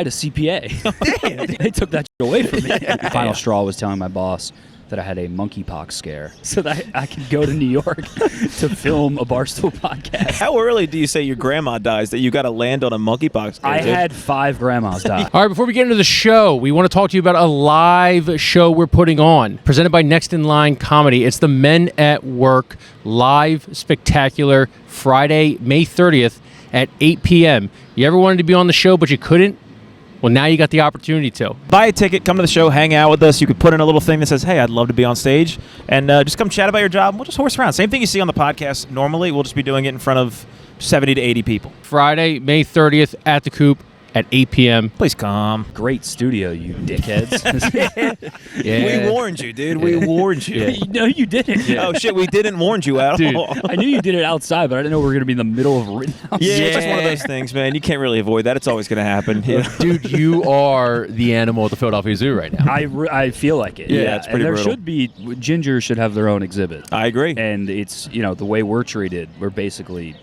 had a CPA. Damn. They took that shit away from me. Final straw was telling my boss that I had a monkeypox scare so that I could go to New York to film a Barstool podcast. How early do you say your grandma dies that you got to land on a monkeypox? I had 5 grandmas die. All right, before we get into the show, we want to talk to you about a live show we're putting on, presented by Next in Line Comedy. It's the Men at Work Live Spectacular, Friday, May 30th at 8 p.m. You ever wanted to be on the show, but you couldn't? Well, now you got the opportunity to. Buy a ticket, come to the show, hang out with us. You could put in a little thing that says, hey, I'd love to be on stage. And just come chat about your job. We'll just horse around. Same thing you see on the podcast normally. We'll just be doing it in front of 70 to 80 people. Friday, May 30th at the Coop at 8 p.m. Please come. Great studio, you dickheads. Yeah. We warned you, dude. We warned you. No, you didn't. Oh, shit, we didn't warn you at all. I knew you did it outside, but I didn't know we were going to be in the middle of Rittenhouse. Yeah, it's just one of those things, man. You can't really avoid that. It's always going to happen. You know? Dude, you are the animal at the Philadelphia Zoo right now. I feel like it. Yeah, it's pretty and there brutal. should be, ginger should have their own exhibit. I agree. And it's, the way we're treated, we're basically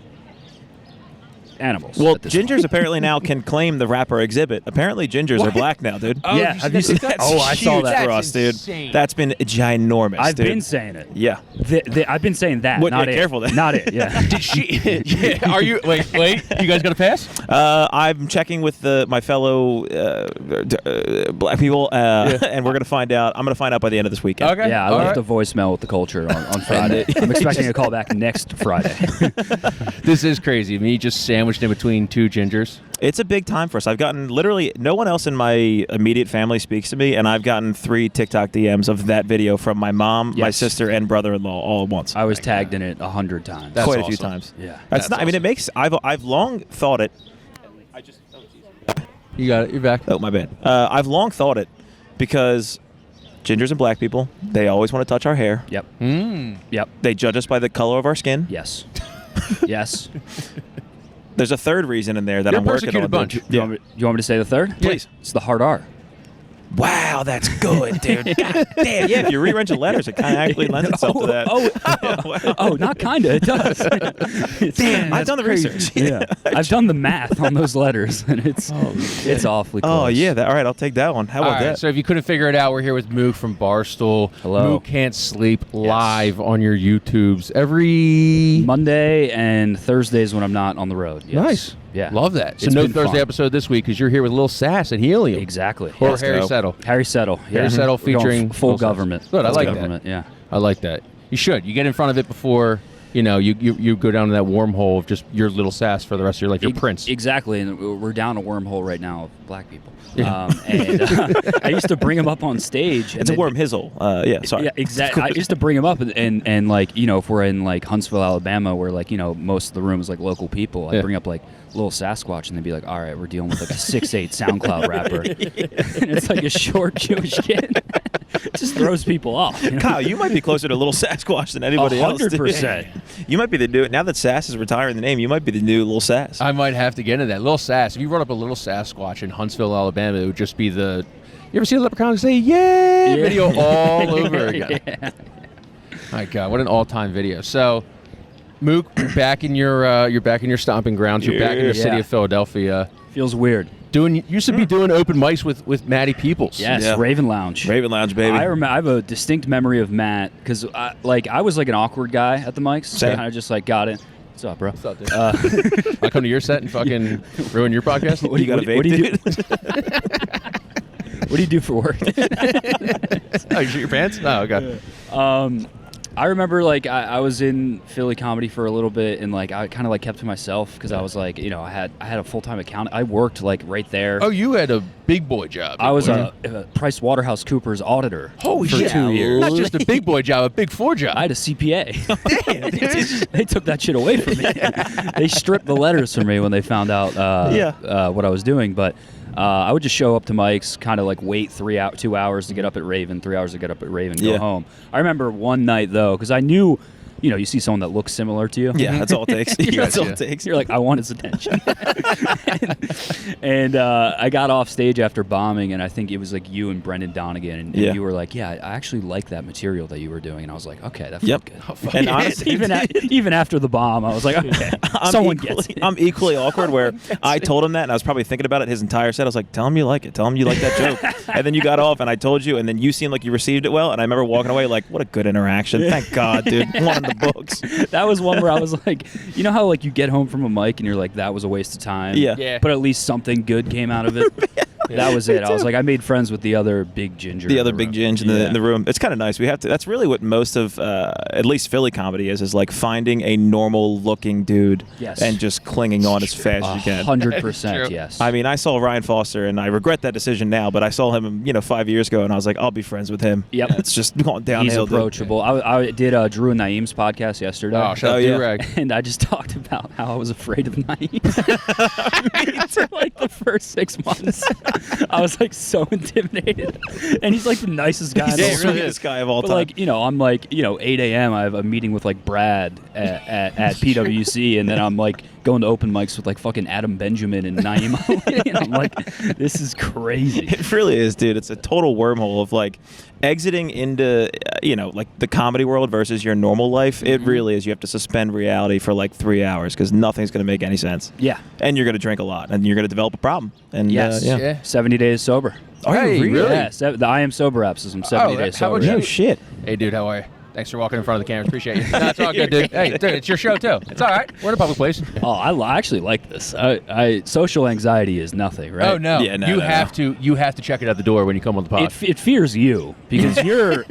animals. Well, at this gingers point. apparently now can claim the rapper exhibit. Apparently, gingers are black now, dude. Oh, Yeah, have you seen that? Oh, I saw Huge that. for That's us, dude. insane. That's been ginormous, I've dude. been saying it. Yeah. I've been saying that. What- not yeah, it. careful then. Not it. Yeah. Did she? Yeah, are you? Wait. You guys got a pass? I'm checking with my fellow black people, and we're gonna find out. I'm gonna find out by the end of this weekend. Okay. Yeah, I All left right. a voicemail with the culture on Friday. I'm expecting a call back next Friday. This is crazy. Me just sandwiched in between 2 gingers. It's a big time for us. I've gotten literally no one else in my immediate family speaks to me, and I've gotten 3 TikTok DMs of that video from my mom, my Yes. sister, and brother-in-law all at once. I was tagged in it 100 times. That's Quite a few awesome. times. Yeah. That's not. I mean, it makes. I've long thought it. You got it. You're back. Oh, my bad. I've long thought it because gingers and black people, they always want to touch our hair. Yep. Mm. Yep. They judge us by the color of our skin. Yes. Yes. There's a third reason in there that You're I'm working persecuted on. bunch. dude. You want me to say the third? Please. It's the hard R. Wow, that's good, dude. God damn. Yeah, if you rearrange the letters, it kind of actually lends itself to that. Oh, not kind of. It does. Damn, I've done the research. Yeah. I've done the math on those letters, and it's awfully close. Oh, yeah. All right, I'll take that one. How All about right, that? so if you couldn't figure it out, we're here with Mook from Barstool. Hello. Mook Can't Sleep live on your YouTubes every... Monday and Thursdays when I'm not on the road. Yes. Nice. Yeah. Love that. So It's no been Thursday fun. episode this week because you're here with Lil Sass and Helium. Exactly. Or Yes. Harry go. Settle. Harry Settle. Yeah. Harry Settle We're going featuring full Lil Sass. government. Good, I Full like that. government. Yeah. I like that. You should. You get in front of it before, you go down to that wormhole of just your Little Sass for the rest of your life. Your Prince. Exactly, and we're down a wormhole right now of black people. Yeah. And I used to bring them up on stage. It's a worm hizzle. Yeah, sorry. Yeah, exactly. I used to bring them up, and like, if we're in like Huntsville, Alabama, where like, most of the room is like local people, I bring up like Little Sasquatch, and they'd be like, all right, we're dealing with like a 6'8" SoundCloud rapper. And it's like a short Jewish kid. It just throws people off. Kyle, you might be closer to Little Sasquatch than anybody else. dude. 100%. You might be the new. Now that Sass is retiring the name, you might be the new Little Sass. I might have to get into that. Little Sass. If you brought up a Little Sasquatch in Huntsville, Alabama, it would just be the... You ever see the Leprechaun say, yeah, video all over again. Yeah. My God, what an all-time video. So, Mook, you're back in your stomping grounds. You're back in your city Yeah. of Philadelphia. Feels weird. Used to be doing open mics with Maddie Peoples. Yes, Yeah. Raven Lounge. Raven Lounge, baby. I have a distinct memory of Matt because I was like an awkward guy at the mics. Same. Kind of just like got it. What's up, bro? What's up, dude? I come to your set and fucking ruin your podcast. You got a vape, what do you dude? What do you do for work? Oh, you shit your pants? Oh, okay. I remember like I was in Philly comedy for a little bit, and like I kind of like kept to myself because I was like, I had a full-time accountant. I worked like right there. Oh, you had a big boy job. I was a a Price Waterhouse Coopers auditor holy for shit. 2 years. Not just a big boy job, a big 4 job. I had a CPA. They took that shit away from me. They stripped the letters from me when they found out what I was doing. But I would just show up to mics, kind of like wait 2 hours to get up at Raven, 3 hours to get up at Raven, go home. I remember one night though, because I knew you see someone that looks similar to you. Yeah, that's all it takes. That's all Yeah. it takes. You're like, I want his attention. and I got off stage after bombing, and I think it was like you and Brendan Donegan, and Yeah. you were like, yeah, I actually like that material that you were doing. And I was like, okay, that felt Yep. good. And honestly, even after the bomb, I was like, okay, someone gets it. I'm equally awkward where I told him that, and I was probably thinking about it his entire set. I was like, tell him you like it. Tell him you like that joke. And then you got off, and I told you, and then you seemed like you received it well. And I remember walking away like, what a good interaction. Thank God, dude. One in the books. That was one where I was like, you know how like you get home from a mic and you're like, that was a waste of time. Yeah. Yeah. But at least something good came out of it. That was it. I was like, I made friends with the other big ginger. The in other the big room. ginge in the room. It's kind of nice. We have to. That's really what most of, at least Philly comedy is like finding a normal looking dude Yes. and just clinging on as fast as you can. 100%. True. Yes. I mean, I saw Ryan Foster, and I regret that decision now. But I saw him, 5 years ago, and I was like, I'll be friends with him. Yep. It's just going He's downhill. dude. approachable. I did Drew and Naeem's podcast yesterday. Oh, shout out Oh, to yeah. Rag. And I just talked about how I was afraid of Naeem. For like the first 6 months. I was like so intimidated. And he's like the nicest guy He's in the the he world. really sweetest guy of all But time. like, I'm like, 8 a.m. I have a meeting with like Brad at PwC, and then I'm like going to open mics with like fucking Adam Benjamin and Naeem Ali. And I'm like, this is crazy. It really is, dude. It's a total wormhole of like exiting into, like the comedy world versus your normal life. It really is. You have to suspend reality for like 3 hours because nothing's going to make any sense. Yeah. And you're going to drink a lot and you're going to develop a problem. And Yes. yeah. Yeah. 70 days sober. Are you Hey, really? Yeah, the I Am Sober app says I'm 70 days how sober. about Yeah. Oh, shit. Hey, dude, how are you? Thanks for walking in front of the cameras. Appreciate you. No, it's all good, dude. Hey, dude, it's your show, too. It's all right. We're in a public place. Oh, I actually like this. I social anxiety is nothing, right? Oh, no. Yeah, no, you no, have to check it at the door when you come on the pod. It fears you because you're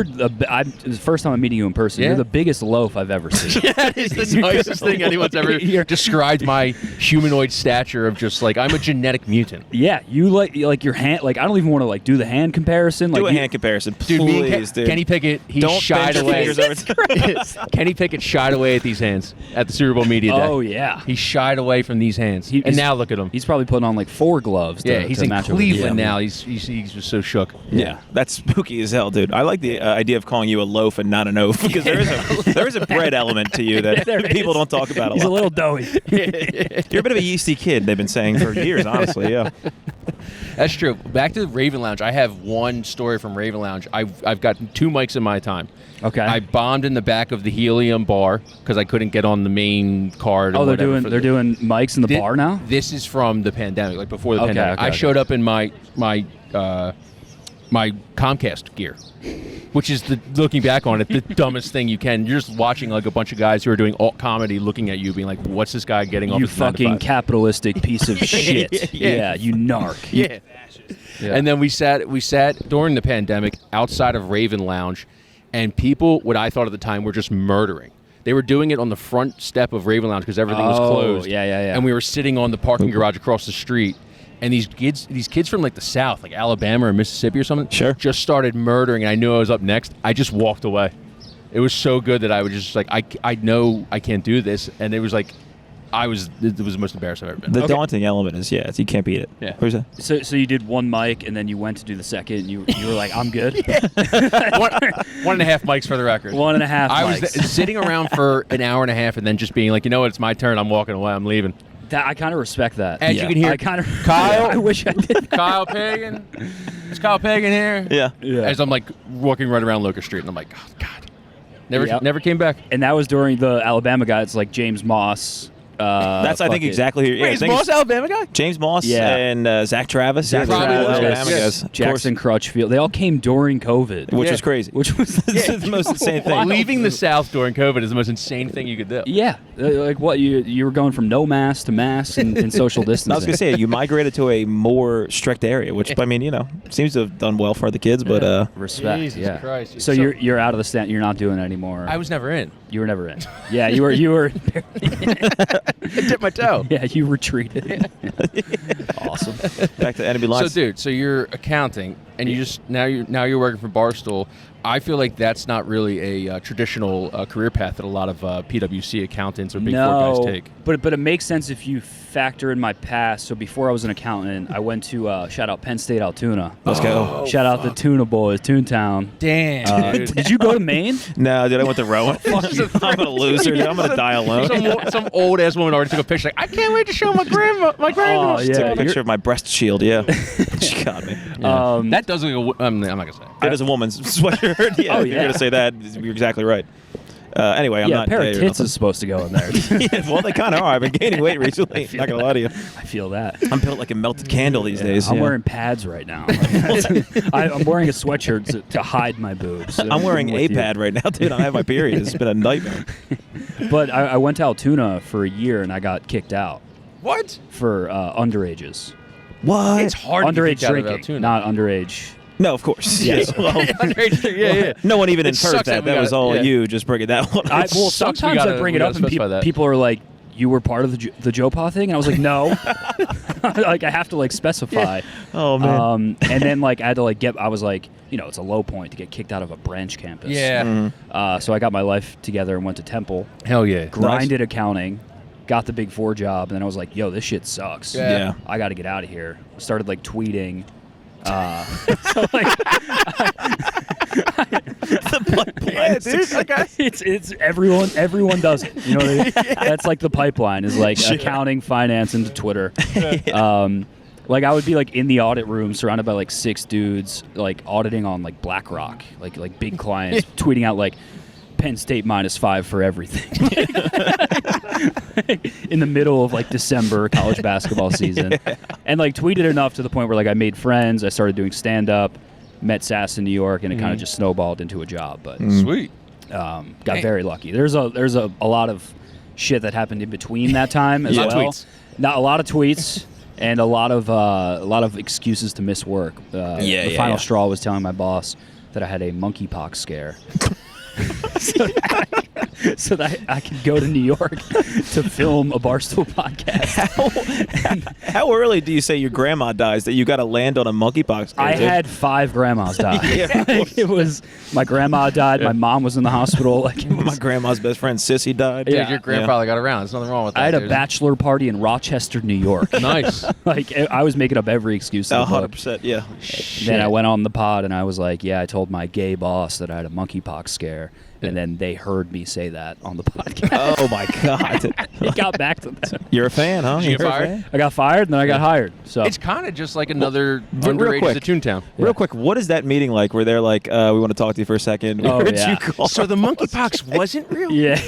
the first time I'm meeting you in person. Yeah? You're the biggest loaf I've ever seen. That is the nicest thing anyone's ever described my humanoid stature of just like, I'm a genetic mutant. Yeah, you like your hand. Like I don't even want to like do the hand comparison. Like Do a you- hand comparison, Dude, me and please, dude. Kenny Pickett, he Don't shied bend your away. fingers over Kenny Pickett shied away at these hands at the Super Bowl media day. Oh yeah, He shied away from these hands. He- and now look at him. he's probably putting on like 4 gloves. Yeah, to he's in match up with the Cleveland deal. now. He's just so shook. Yeah, that's spooky as hell, dude. I like the idea of calling you a loaf and not an oaf because there is a bread element to you that There people is. don't talk about He's a a lot. little doughy. You're a bit of a yeasty kid. They've been saying for years, honestly. Yeah. That's true. Back to the Raven Lounge. I have one story from Raven Lounge. I've got 2 mics in my time. Okay. I bombed in the back of the Helium bar because I couldn't get on the main card. Oh, or they're whatever doing mics in the bar now. This is from the pandemic, like before the Okay, pandemic. okay, I okay. showed up in my Comcast gear, which is looking back on it, the dumbest thing you can. You're just watching like a bunch of guys who are doing alt comedy, looking at you, being like, "What's this guy getting off You his 9 to fucking 5?" capitalistic piece of shit. Yeah, you narc. Yeah. Yeah. And then we sat during the pandemic outside of Raven Lounge, and people, what I thought at the time, were just murdering. They were doing it on the front step of Raven Lounge because everything was Oh, closed. yeah. And we were sitting on the parking garage across the street, and these kids from like the South, like Alabama or Mississippi or something, Sure. just started murdering. And I knew I was up next. I just walked away. It was so good that I was just like, I know I can't do this, and it was like, it was the most embarrassed I've ever been. The daunting element is, you can't beat it. Yeah. What was that? So you did 1 mic and then you went to do the second. And you were like, I'm good. 1.5 mics for the record. 1.5 I was mics. sitting around for an hour and a half and then just being like, you know what, it's my turn. I'm walking away. I'm leaving. I kind of respect that. As you can hear, I kind of Kyle- I wish I did. Kyle Pagan. Is Kyle Pagan here? Yeah. Yeah. As I'm like walking right around Locust Street and I'm like, oh, God. Yep. Never came back. And that was during the Alabama guys like James Moss. That's, I think, exactly. Yeah, I think it's Alabama guy? James Moss Yeah. and Zach Travis. Zach Probably Travis, was, Alabama yes. guys. Of Jackson Crutchfield. They all came during COVID, Which Yeah. is crazy. which was the most insane thing. wild. Leaving the South during COVID is the most insane thing you could do. Yeah, like what you were going from no mask to mask and social distancing. I was gonna say you migrated to a more strict area, which I mean, seems to have done well for the kids. But respect. Jesus yeah. Christ. So, So- you're out of the stand. You're not doing it anymore. I was never in. You were never in. Yeah, you were. I dipped my toe. Yeah, you retreated. Awesome. back to enemy lines. So, dude, you're accounting, and you just now you're working for Barstool. I feel like that's not really a traditional career path that a lot of PwC accountants or Big Four guys take. but it makes sense if you factor in my past. So before I was an accountant, I went to shout out Penn State Altoona. Let's go. Shout out the Tuna boys, Toontown. Damn. Dude. Did you go to Maine? No, dude, I went to Rowan. I'm a loser, dude. I'm going to die alone. Some old ass woman already took a picture. Like, I can't wait to show my grandma. Oh, yeah. Took a picture of my breast shield, yeah. She got me. That doesn't. I'm not gonna say. It is a woman's sweatshirt. Yeah, Oh, if you're yeah. going to say that, you're exactly right. Anyway, I'm Yeah, not a pair gay of or tits nothing. is supposed to go in there. Yeah, well, they kind of are. I've been gaining weight recently. Not going to lie to you. I feel that. I'm built like a melted candle these days. I'm yeah. wearing pads right now. I'm wearing a sweatshirt to hide my boobs. I'm wearing with a you. pad right now, dude. I have my period. It's been a nightmare. But I went to Altoona for a year and I got kicked out What? for underages. What? It's hard to Underage get out of drinking, Altoona. not underage. No, of course. Yes. Well, yeah. no one even It inferred sucks that. that we That was gotta- all yeah. you just bringing that one up. Well, sucks we sometimes gotta- I bring we it up gotta and specify that. people are like, "You were part of the Joe Pa thing," and I was like, "No." Like I have to like specify. Oh, man. And then like I had to like I was like, it's a low point to get kicked out of a branch campus. Yeah. So I got my life together and went to Temple, Hell yeah. grinded accounting, got the Big Four job, and then I was like, "Yo, this shit sucks. Yeah. I got to get out of here." Started like tweeting. So like, it's everyone does it. You know what I mean? That's like the pipeline is like accounting, finance into Twitter. Like I would be like in the audit room surrounded by like 6 dudes like auditing on like BlackRock, like big clients, tweeting out like Penn State -5 for everything. In the middle of like December college basketball season. And like tweeted enough to the point where like I made friends, I started doing stand up, met Sass in New York, and it kind of just snowballed into a job. But Sweet. got very lucky. There's a lot of shit that happened in between that time as A lot well. of tweets. Not a lot of tweets and a lot of excuses to miss work. The final straw was telling my boss that I had a monkeypox scare. so that I could go to New York to film a Barstool podcast. How early do you say your grandma dies that you got to land on a monkeypox? I had 5 grandmas die. Like, it was my grandma died. My mom was in the hospital. Like it was, My grandma's best friend Sissy died. Dude, Yeah. your grandfather got around. There's nothing wrong with that. I had a dude. bachelor party in Rochester, New York. Nice. Like I was making up every excuse. To the book. 100%. Yeah. Then I went on the pod and I was like, "Yeah, I told my gay boss that I had a monkeypox scare." And then they heard me say that on the podcast. Oh my God. It got back to them. You're a fan, huh? Did you get You're a fired? fan? I got fired, and then I got hired. So It's kind of just like another real underage quick. at Toontown. Real quick, what is that meeting like where they're like, we want to talk to you for a second? Oh, Where'd yeah. you call? So the monkeypox wasn't real? yeah.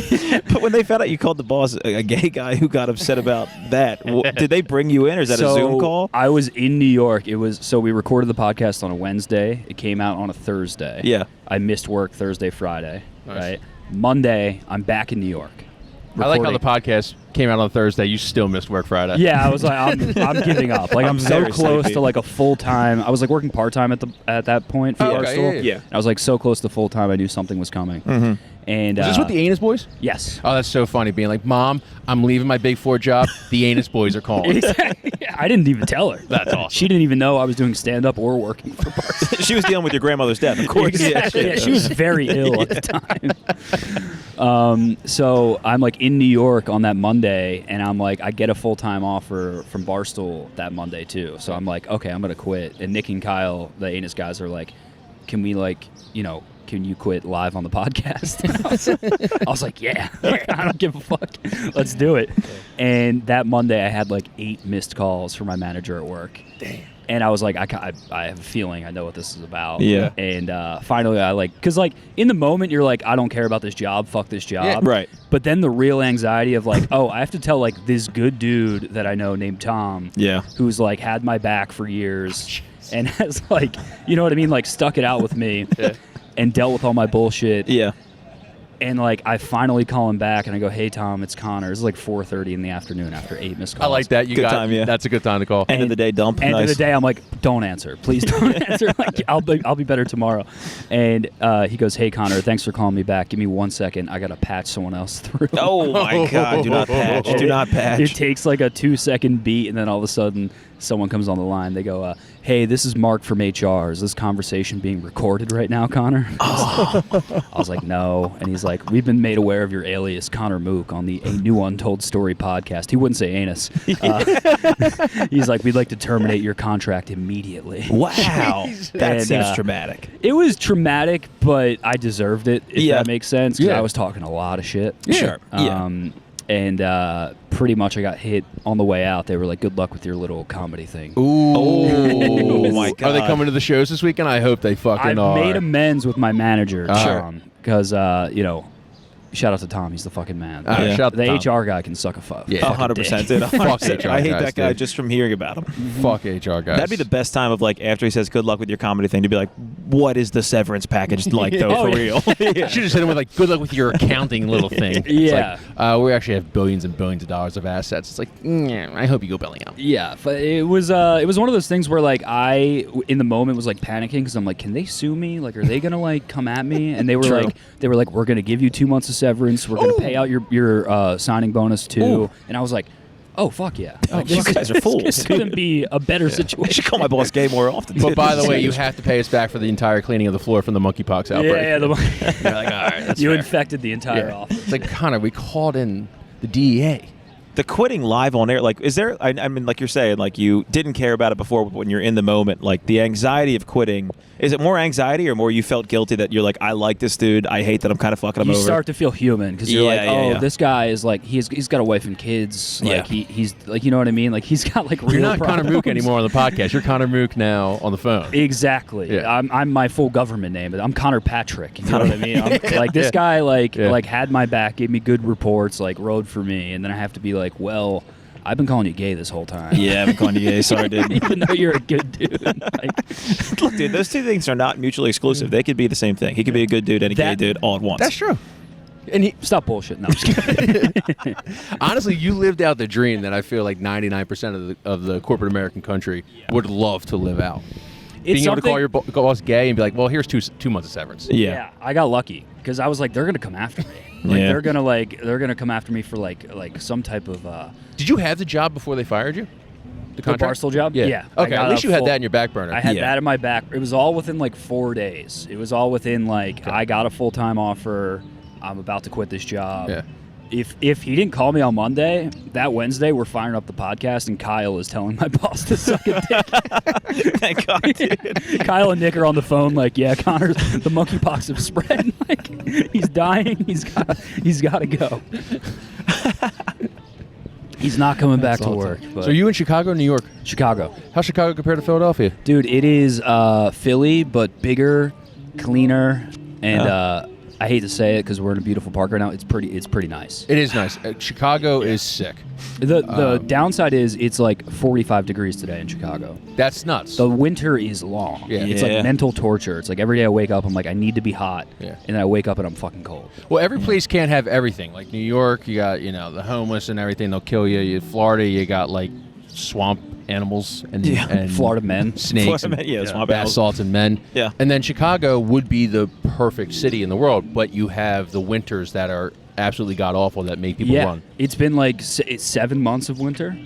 But when they found out you called the boss a gay guy who got upset about that, did they bring you in or is that a Zoom call? I was in New York. We recorded the podcast on a Wednesday. It came out on a Thursday. Yeah. I missed work Thursday, Friday. Nice. Right. Monday, I'm back in New York. I like how the recording. podcast came out on Thursday. You still missed work Friday. Yeah, I was like, I'm giving up. Like, I'm so very close sleepy. to like a full time. I was like working part time at that point for Oh, okay, Barstool. yeah. And I was like so close to full time. I knew something was coming. Mm-hmm. And Is this with the Anus Boys? yes. Oh, that's so funny. Being like, Mom, I'm leaving my Big Four job. The Anus Boys are calling. Exactly. I didn't even tell her. That's awesome. She didn't even know I was doing stand up or working for Barstool. She was dealing with your grandmother's death, of course. Exactly. Yeah, she was very ill at the time. So I'm like in New York on that Monday, and I'm like, I get a full-time offer from Barstool that Monday too. So I'm like, okay, I'm gonna quit. And Nick and Kyle, the Anus guys, are like, can we can you quit live on the podcast? I was like, yeah, I don't give a fuck. Let's do it. And that Monday, I had like 8 missed calls from my manager at work. Damn. And I was like, I have a feeling I know what this is about. Yeah. And finally, because like in the moment, you're like, I don't care about this job. Fuck this job. Yeah. Right. But then the real anxiety of like, oh, I have to tell like this good dude that I know named Tom. Yeah. Who's like had my back for years and has like, you know what I mean? Like stuck it out with me. And dealt with all my bullshit. Yeah. And like I finally call him back and I go, "Hey Tom, it's Connor." It's like 4:30 in the afternoon after 8 missed calls. I like that. Good time, yeah. That's a good time to call. End of the day, dump. End Nice. of the day, I'm like, "Don't answer, please don't answer." Like I'll be better tomorrow. And he goes, "Hey Connor, thanks for calling me back. Give me 1 second. I gotta patch someone else through." Oh my God! Do not patch. Do not patch. It takes like a 2-second beat, and then all of a sudden, someone comes on the line. They go, "Hey, this is Mark from HR. Is this conversation being recorded right now, Connor?" I was like, "No." And he's like, "We've been made aware of your alias, Connor Mook, on the A New Untold Story podcast." He wouldn't say anus. He's like, "We'd like to terminate your contract immediately." Wow. That And, seems traumatic. It was traumatic, but I deserved it, if Yeah. that makes sense, because Yeah. I was talking a lot of shit. Sure. Yeah. And pretty much I got hit on the way out. They were like, "Good luck with your little comedy thing." Ooh. Oh, my Are they God. coming to the shows this weekend? I hope they fucking I've are. made amends with my manager. Sure. Because, shout out to Tom. He's the fucking man. Yeah. Shout out to The Tom. HR guy can suck a fuck. Yeah. 100%, dude. Fuck 100%. HR I hate guys, that guy dude. just from hearing about him. Fuck HR guys. That'd be the best time of like after he says good luck with your comedy thing to be like, what is the severance package like though Oh, for yeah. real? You should have hit him with like, "Good luck with your accounting little thing." It's Yeah. like, we actually have billions and billions of dollars of assets. It's like, I hope you go belly up. Yeah, but it was one of those things where like I in the moment was like panicking because I'm like, can they sue me? Like, are they gonna like come at me? And they were True. like, we're gonna give you 2 months of severance. We're gonna pay out your signing bonus too. Ooh. And I was like, oh fuck yeah, You guys are fools. This couldn't be a better I should situation. call my boss gay more often. But dude. by the way, you have to pay us back for the entire cleaning of the floor from the monkeypox outbreak. Yeah, You're like, all right, that's you fair. infected the entire Yeah. office. It's like, Connor, we called in the DEA. the quitting live on air, like, is there? I mean, like you're saying, like you didn't care about it before, but when you're in the moment, like the anxiety of quitting. Is it more anxiety or more you felt guilty that you're like, I like this dude, I hate that I'm kind of fucking him You over? start to feel human because you're Yeah, like, yeah, oh, yeah. this guy is like he's got a wife and kids. Like Yeah. he's like, you know what I mean? Like he's got like real You're not problems. Connor Mook anymore on the podcast. You're Connor Mook now on the phone. Exactly. Yeah. I'm my full government name. I'm Connor Patrick. You know what I mean? Like this guy like had my back, gave me good reports, like rode for me, and then I have to be like, well, I've been calling you gay this whole time. Yeah, I'm calling you gay. Sorry, dude. Even though you're a good dude. Like, Look, dude, those two things are not mutually exclusive. They could be the same thing. He could be a good dude and a gay That- dude all at once. That's true. And he, stop bullshitting. No, I'm just kidding. honestly, you lived out the dream that I feel like 99% of the corporate American country would love to live out. Being able to call your boss gay and be like, well, here's 2 months of severance. Yeah. I got lucky because I was like, they're gonna come after me. Like Yeah. they're gonna come after me for like some type of Did you have the job before they fired you? the contract? Barstool job. Yeah. I Okay. got At least a you had full- that in your back burner. I had Yeah. that in my back. It was all within like 4 days. It was all within like I got a full-time offer. I'm about to quit this job. Yeah. If he didn't call me on Monday, that Wednesday we're firing up the podcast and Kyle is telling my boss to suck a dick. Thank God, dude. Kyle and Nick are on the phone like, yeah, Connor's the monkeypox have spread. Like he's dying. He's got to go. He's not coming back to work. But So are you in Chicago or New York? Chicago. How's Chicago compared to Philadelphia? Dude, it is Philly, but bigger, cleaner, and I hate to say it because we're in a beautiful park right now. It's pretty nice. It is nice. Chicago is sick. The downside is it's like 45 degrees today in Chicago. That's nuts. The winter is long. Yeah. It's Yeah. like mental torture. It's like every day I wake up, I'm like, I need to be hot. Yeah. And then I wake up and I'm fucking cold. Well, every place can't have everything. Like New York, you got, the homeless and everything. They'll kill you. Florida, you got like swamp animals and Florida men. snakes, Florida men, yeah, swamp bath animals. salts and men. Yeah. And then Chicago would be the perfect city in the world, but you have the winters that are absolutely god awful that make people Yeah. run. It's been like it's 7 months of winter.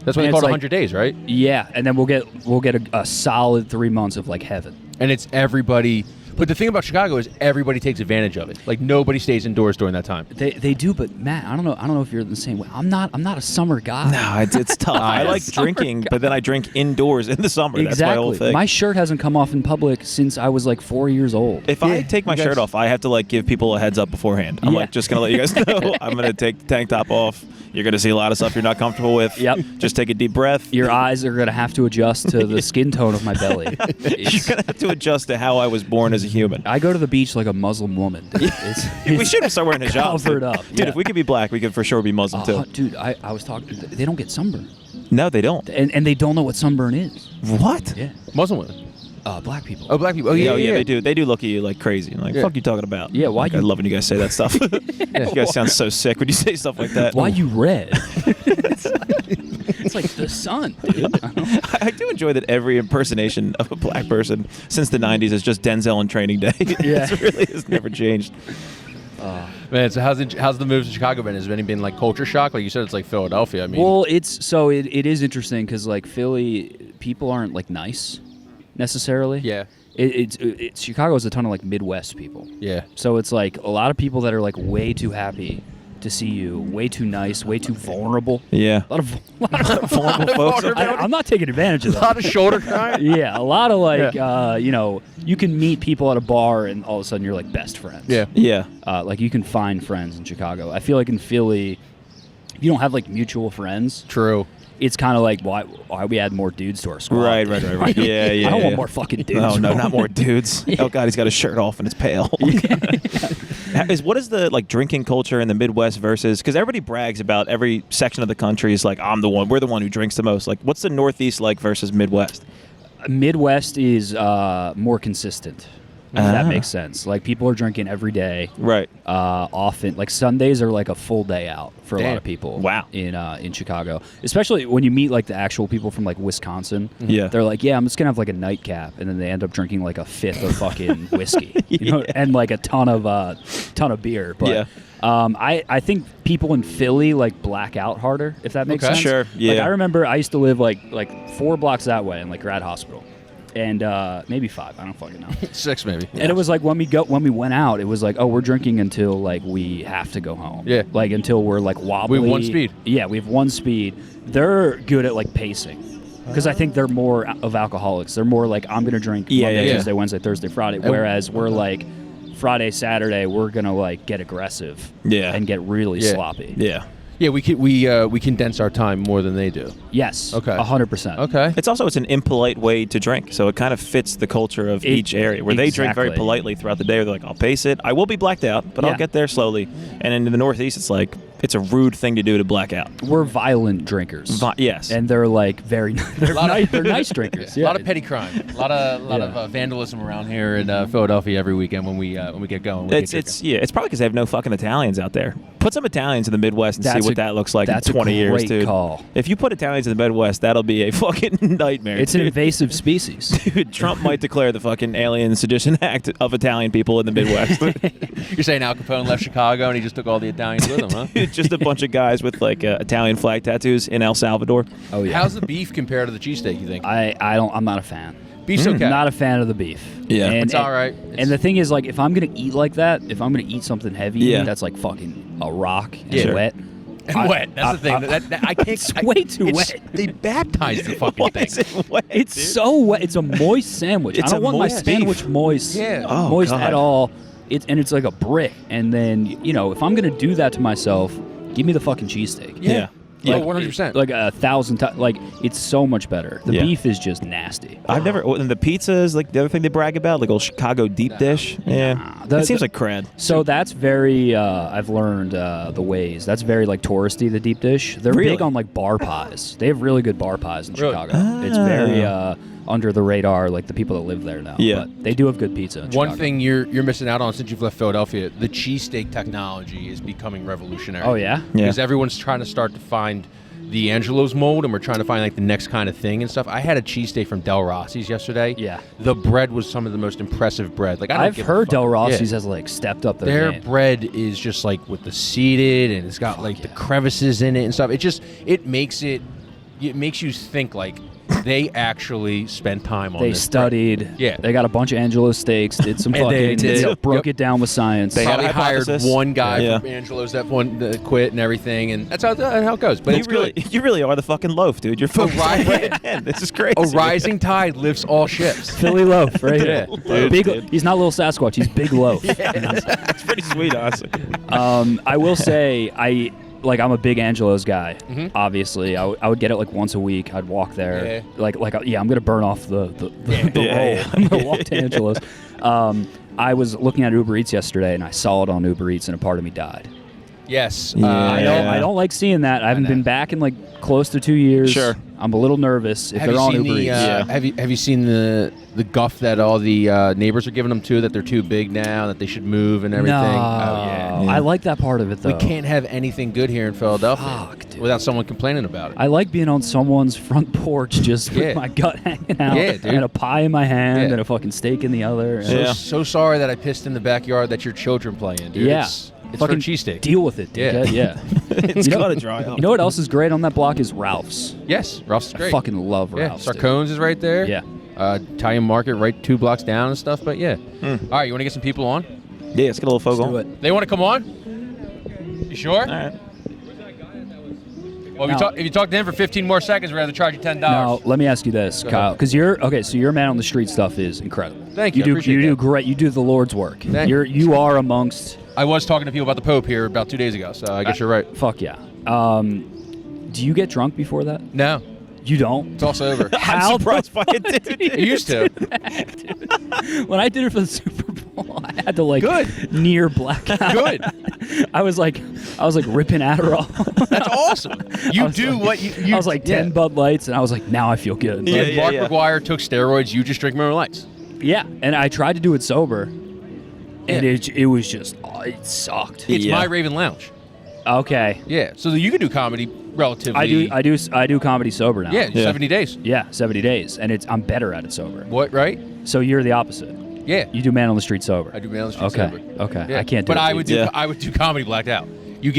That's why they And call it's it like- 100 days, right? Yeah. And then we'll get a solid 3 months of like heaven. And it's everybody. But the thing about Chicago is everybody takes advantage of it. Like nobody stays indoors during that time. They do, but Matt, I don't know if you're the same way. I'm not a summer guy. No, it's tough. I like drinking, but then I drink indoors in the summer. Exactly. That's my whole thing. My shirt hasn't come off in public since I was like 4 years old. If I take my shirt off, I have to like give people a heads up beforehand. I'm Yeah. like, just gonna let you guys know. I'm gonna take the tank top off. You're gonna see a lot of stuff you're not comfortable with. Yep. Just take a deep breath. Your eyes are gonna have to adjust to the skin tone of my belly. You're gonna have to adjust to how I was born as a human. I go to the beach like a Muslim woman. Dude. We should start wearing hijabs. Covered up, Dude, yeah. if we could be black, we could for sure be Muslim too. Dude, I was talking. They don't get sunburn, No, they don't. and they don't know what sunburn is. What? Yeah, Muslim women. black people. Oh, black people. Oh, yeah, They do. They do look at you like crazy. Like, Yeah. fuck you talking about? Yeah, why Like, I you- love when you guys say that stuff. You guys sound so sick when you say stuff like that. Why you red? It's like the sun, dude. I don't- I do enjoy that every impersonation of a black person since the 90s is just Denzel in Training Day. Yeah. It really has never changed. Man, so how's the moves in Chicago been? Has it been like culture shock? Like you said, it's like Philadelphia. I mean, Well, it is interesting because like Philly, people aren't like nice necessarily. yeah, It's Chicago is a ton of like Midwest people. yeah. So it's like a lot of people that are like way too happy to see you, way too nice, way too vulnerable. Yeah. A lot of Vulnerable folks. I'm not taking advantage of A that. lot of shoulder crying. Yeah, a lot of like, you can meet people at a bar and all of a sudden you're like best friends. Yeah. Yeah. Like you can find friends in Chicago. I feel like in Philly, if you don't have like mutual friends, True. it's kind of like why we add more dudes to our squad. Right. Yeah. I don't yeah. want more fucking dudes. Oh no, not more dudes. Oh god, he's got his shirt off and it's pale. What is the like drinking culture in the Midwest versus, because everybody brags about every section of the country is like we're the one who drinks the most. Like what's the Northeast like versus Midwest? Midwest is more consistent. If that makes sense. Like people are drinking every day. Right. Often, like Sundays are like a full day out for a lot Damn. of people. Wow. In Chicago, especially when you meet like the actual people from like Wisconsin. Yeah. They're like, yeah, I'm just gonna have like a nightcap, and then they end up drinking like a fifth of fucking whiskey, and like a ton of beer. But Yeah. I think people in Philly like black out harder, if that makes Okay. sense. Sure, yeah. Like I remember I used to live like 4 blocks that way in like Grad Hospital. And maybe 5, I don't fucking know. 6 maybe. And it was like when we went out, it was like, oh, we're drinking until like we have to go home. Yeah. Like until we're like wobbly. We have one speed. Yeah, we have one speed. They're good at like pacing. Because I think they're more of alcoholics. They're more like, I'm gonna drink Monday, yeah. Tuesday, Wednesday, Thursday, Friday. Whereas we're like Friday, Saturday, we're gonna like get aggressive. Yeah. And get really Yeah. sloppy. Yeah. Yeah, we condense our time more than they do. Yes. Okay. 100%. Okay. It's an impolite way to drink, so it kind of fits the culture of each area, where they drink very Exactly. politely throughout the day. Where they're like, I'll pace it. I will be blacked out, but Yeah. I'll get there slowly. And in the Northeast, it's like, it's a rude thing to do to black out. We're violent drinkers. Yes. And they're like they're nice drinkers. A Yeah. lot of petty crime, a lot of vandalism around here in Philadelphia every weekend when we get going. It's probably because they have no fucking Italians out there. Put some Italians in the Midwest and That's see what that looks like in that's a 20 years, great dude. call. If you put Italians in the Midwest, that'll be a fucking nightmare. It's an dude. invasive species. Dude, Trump might declare the fucking Alien Sedition Act of Italian people in the Midwest. You're saying Al Capone left Chicago and he just took all the Italians with him, huh? Just a bunch of guys with like Italian flag tattoos in El Salvador. Oh yeah. How's the beef compared to the cheesesteak, you think? I'm not a fan. Beef's okay. Not a fan of the beef. Yeah. And, It's all right. And the thing is, like, if I'm gonna eat like that, if I'm gonna eat something heavy, Yeah. that's like fucking a rock and Yeah. wet. And wet. That's the thing. I can't. It's way too wet. They baptized the fucking Why thing. is it wet, It's dude? so wet. It's a moist sandwich. It's I don't a want my moist sandwich beef. moist. Yeah. Oh, moist God. at all. It's like a brick. And then if I'm gonna do that to myself, give me the fucking cheesesteak. Yeah. Yeah, Like, 100%. Like 1,000 times. Like it's so much better. The Yeah. beef is just nasty. I've never. And the pizza is like the other thing they brag about, like old Chicago deep dish. Yeah, that seems like crud. So that's very. I've learned the ways. That's very like touristy. The deep dish. They're Really? big on like bar pies. They have really good bar pies in Really? Chicago. It's very under the radar. Like the people that live there now. Yeah. But they do have good pizza. In One Chicago. thing you're missing out on since you've left Philadelphia, the cheesesteak technology is becoming revolutionary. Oh yeah. Yeah. Because everyone's trying to start to find the Angelo's mold, and we're trying to find like the next kind of thing and stuff. I had a cheesesteak from Del Rossi's yesterday. Yeah. The bread was some of the most impressive bread. Like I've heard Del Rossi's Yeah. has like stepped up Their game. bread is just like with the seeded, and it's got like the crevices in it and stuff. It makes you think like they actually spent time on They this studied. bread. Yeah. They got a bunch of Angelo steaks. Did some And they fucking. did. Broke Yep. it down with science. They had Probably a hired hypothesis. one guy Yeah. from Angelo's that one quit and everything, and that's how it goes. But it's good. You really are the fucking loaf, dude. You're focused on bread. Man, this is crazy. A rising tide lifts all ships. Philly loaf, right here. Dude, Big. dude. He's not little Sasquatch. He's big loaf. It's pretty sweet, honestly. I will say I'm a big Angelo's guy. Mm-hmm. Obviously, I would get it like once a week. I'd walk there. Yeah. I'm gonna burn off the roll. Yeah. I'm gonna walk to Angelo's. I was looking at Uber Eats yesterday, and I saw it on Uber Eats, and a part of me died. Yes. Yeah. I don't like seeing that. I haven't know. been back in like close to 2 years. Sure. I'm a little nervous if Have they're you on seen Uber the? Eats. Have you seen the guff that all the neighbors are giving them too? That they're too big now, that they should move and everything. No, Oh yeah. I like that part of it though. We can't have anything good here in Philadelphia Fuck, dude. without someone complaining about it. I like being on someone's front porch just Yeah. with my gut hanging out Yeah, dude. and a pie in my hand Yeah. and a fucking steak in the other. Yeah. So sorry that I pissed in the backyard that your children play in, dude. Yeah. It's for Fucking cheesesteak. Deal with it, Yeah. dickhead. Yeah. It's You know- gonna dry up. You know what else is great on that block is Ralph's. Yes, Ralph's is I great. fucking love yeah, Ralph's. dude. Sarcone's is right there. Yeah. Italian Market right 2 blocks down and stuff. But yeah. All right, you want to get some people on? Yeah, let's get a little folk Let's on. do it. They want to come on? You sure? All right. Well, Now- if you talk to him for 15 more seconds, we're going to charge you $10. Now, let me ask you this, Go Kyle, ahead. because you're okay. So your man on the street stuff is incredible. Thank you, I do. appreciate You do that. great. You do the Lord's work. Thank You are amongst. I was talking to people about the Pope here about 2 days ago, so I guess you're right. Fuck yeah. Do you get drunk before that? No, You don't. it's all sober. How I'm surprised by it, dude. I used to. When I did it for the Super Bowl, I had to like Good. near blackout. Good. I was like ripping Adderall. That's awesome. You do what you I was like 10 Bud Lights, and I was like, now I feel good. Yeah, Like Mark McGuire took steroids. You just drink Miller Lights. Yeah, and I tried to do it sober, and Yeah. it was just it sucked. It's Yeah. My Raven Lounge. Okay, Yeah, so you can do comedy relatively. I do comedy sober now. Yeah, Yeah. 70 days. Yeah, 70 days, and I'm better at it sober. What? Right? So you're the opposite. Yeah. You do man on the street sober. I do man on the street Okay, sober. okay. Yeah. I can't do But it. I would do. Yeah. I would do comedy blacked out. You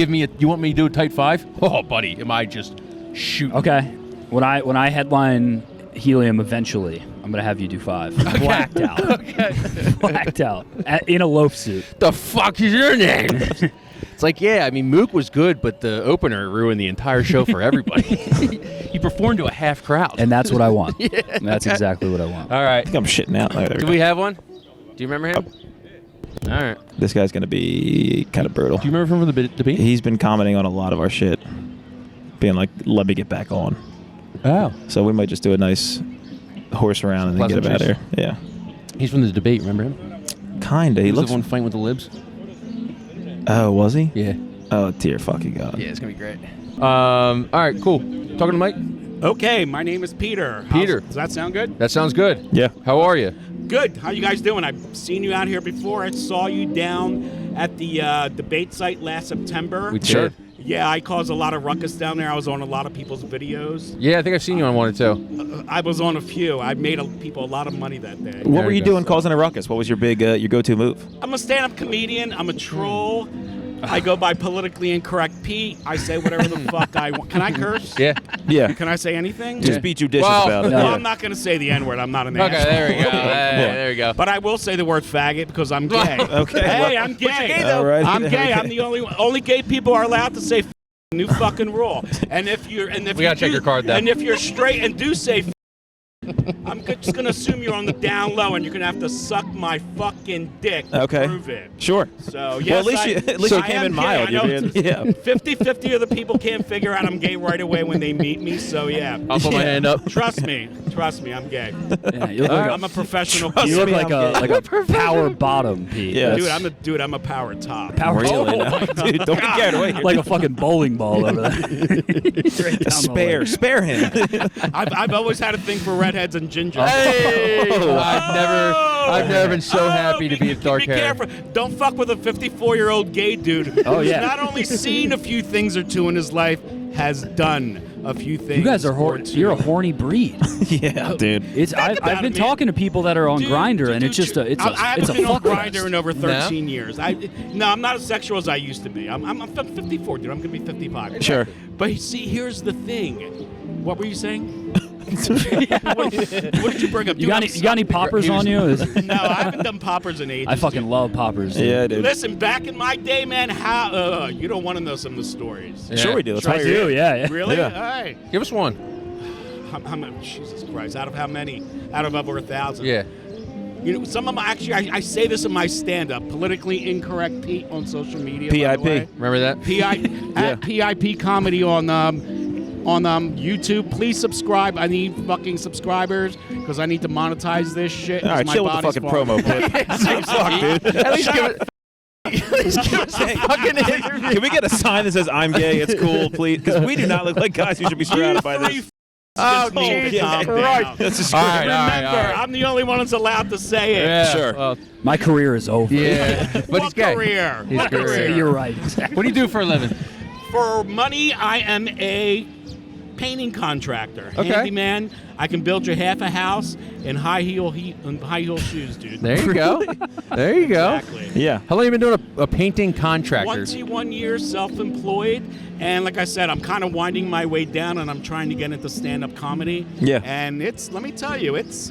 want me to do a tight 5? Oh, buddy, am I just shooting? Okay, when I headline Helium eventually, I'm gonna have you do 5. Blacked out. Okay. Blacked out in a loaf suit. The fuck is your name? It's like, yeah, I mean, Mook was good, but the opener ruined the entire show for everybody. He performed to a half crowd. And that's what I want. That's exactly what I want. All right. I think I'm shitting out. There we Do go. we have one? Do you remember him? All right. This guy's gonna be kind of brutal. Do you remember him from the debate? He's been commenting on a lot of our shit, being like, "Let me get back on." Oh. So we might just do a nice horse around and then get him out of here. Yeah, He's from the debate. Remember him? kinda. He He was looks. the one fighting with the libs. Oh, was he? Yeah. Oh, dear fucking god. Yeah, it's gonna be great. All right, cool. Talking to Mike. Okay, my name is Peter. Peter. Does that sound good? That sounds good. Yeah. How are you? Good. How you guys doing? I've seen you out here before. I saw you down at the debate site last September. We did. Sure. Yeah, I caused a lot of ruckus down there. I was on a lot of people's videos. Yeah, I think I've seen you on one or two. I was on a few. I made people a lot of money that day. What There were you you go. doing causing a ruckus? What was your big your go-to move? I'm a stand-up comedian. I'm a troll. I go by politically incorrect Pete. I say whatever the fuck I want. Can I curse? Yeah. Yeah. Can I say anything? Just be judicious Well, about it. no. Well, Yeah. I'm not going to say the N-word. I'm not an Okay, asshole. there we go. There we go. But I will say the word faggot because I'm gay. Okay. Hey, Well, I'm gay. All right. I'm gay. Okay. I'm the only gay people are allowed to say new fucking rule. And if We gotta check your card, though. And if you're straight and do say I'm just gonna assume you're on the down low and you're gonna have to suck my fucking dick to Okay. prove it. Sure. So yes, Well, at least you I came am in gay. mild. I know You're being, yeah. 50-50 of the people can't figure out I'm gay right away when they meet me. So yeah, I'll put my hand up. trust me, I'm gay. Yeah, you look like I'm a professional. you look me, like I'm a power bottom, Pete. Yeah. That's I'm a power top. power Really? top. No, dude, don't get carried away here. Like a fucking bowling ball over there. Straight down the Spare him. I've always had a thing for redheads and gingers. Hey! I've never been so happy to be a dark Be hair. careful. Don't fuck with a 54-year-old gay dude Oh, who's yeah. not only seen a few things or two in his life, has done a few things. You guys are or horny. two. You're a horny breed. Yeah, dude. It's I've about been it, man. talking to people that are on Dude, Grindr, and dude, it's just dude, a it's I a haven't it's a been on fuck Grindr fest. in over 13 years. No, I'm not as sexual as I used to be. I'm 54, dude. I'm gonna be 55. Sure. But see, here's the thing. What were you saying? what did you bring up? You got any poppers on you? No, I haven't done poppers in ages. I fucking dude. love poppers. dude. Yeah, dude. Listen, back in my day, man, how you don't want to know some of the stories. Yeah. Sure we do. That's I why you're do. here. Yeah. Really? Yeah. All right. Give us one. Jesus Christ! Out of how many? Out of over 1,000. Yeah. You know, some of them actually. I say this in my stand-up. Politically incorrect Pete on social media. by the PIP. way. Remember that? At PIP comedy on YouTube. Please subscribe. I need fucking subscribers because I need to monetize this shit. All right, My chill with the body's fucking falling promo, apart. Pip. Same fuck, dude. At least give it. Can we get a sign that says "I'm gay"? It's cool, please, because we do not look like guys who should be surrounded by this. Oh, Just need to Jesus calm Christ. down. That's All right, all right, Remember, all right. I'm the only one that's allowed to say it. Yeah, Sure. well, My career is over. yeah. But What he's gay. career? His What career. career? You're right. Exactly. What do you do for a living? For money, I am a painting contractor. Okay. Handyman. I can build you half a house in high heel shoes, dude. There you go. There you go. Exactly. Yeah. How long have you been doing a painting contractor? 21 years self-employed, and like I said, I'm kind of winding my way down, and I'm trying to get into stand-up comedy. Yeah. And let me tell you, it's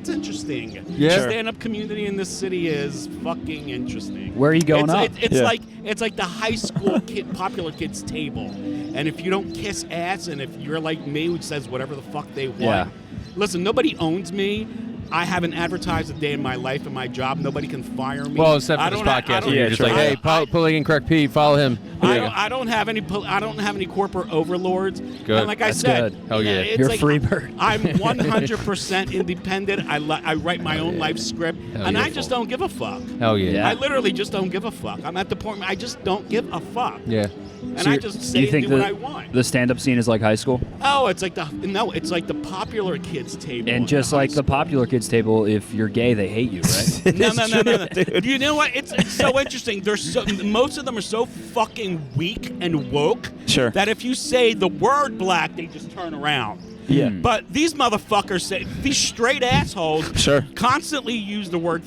interesting. Yeah. The stand-up community in this city is fucking interesting. Where are you going up? It's Yeah. it's like the high school popular kids table, and if you don't kiss ass, and if you're like me, who says whatever the fuck they want. Yeah. Listen, nobody owns me. I haven't advertised a day in my life in my job. Nobody can fire me. Well, except I for this don't ha- I podcast, don't- where you're Yeah, just sure. like, hey, Pulling Incorrect Pete, follow him. There you go. I don't have any corporate overlords. Good. And like I That's said, good. Hell yeah. it's You're a like, free bird. I'm 100% independent. I write my own life script, Hell and yeah. I just don't give a fuck. Hell yeah. Yeah. I literally just don't give a fuck. I'm at the point where I just don't give a fuck. Yeah. And So I you're- just say you and think do what I want. the stand-up scene is like high school? Oh, it's like the popular kids table. And in just high like the school. popular kids table, if you're gay, they hate you, right? No. You know what? It's so interesting. Most of them are so fucking weak and woke Sure. that if you say the word black, they just turn around. Yeah. But these motherfuckers say these straight assholes Sure. constantly use the word.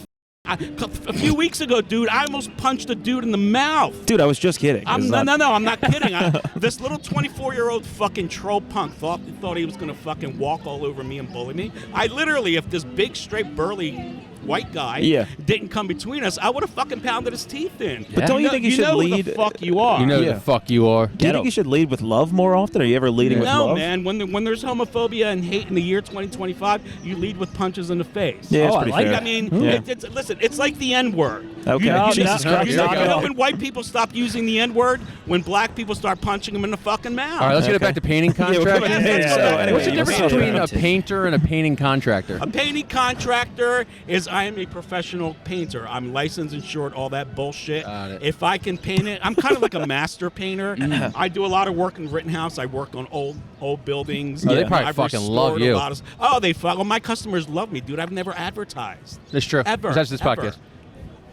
A few weeks ago, dude, I almost punched a dude in the mouth. Dude, I was just kidding. It's No, not- I'm not kidding. This little 24-year-old fucking troll punk thought he was gonna fucking walk all over me and bully me. I literally, if this big, straight, burly white guy didn't come between us, I would have fucking pounded his teeth in. But don't you think you should know lead? Who the fuck you are? You know Yeah. the fuck you are. Do you think you should lead with love more often? Are you ever leading with No, love? man. When there's homophobia and hate in the year 2025, you lead with punches in the face. Yeah, it's Oh, I pretty like fair. that. I mean, Yeah. listen, it's like the N-word. Okay. No, Jesus no, Christ. no, You no. know when white people stop using the N-word? When black people start punching them in the fucking mouth. All right, let's get it Okay. back to painting Yeah, we're contractor. coming in. Yeah, So yeah, anyway, What's the you difference were saying- between a painter and a painting contractor? A painting contractor is I am a professional painter. I'm licensed, insured, all that bullshit. Got it. If I can paint it, I'm kind of like a master painter. I do a lot of work in Rittenhouse. I work on old buildings. Oh, they probably I've fucking restored love a you. lot of, they fuck. Well, my customers love me, dude. I've never advertised. That's true. Ever. Besides this ever. podcast.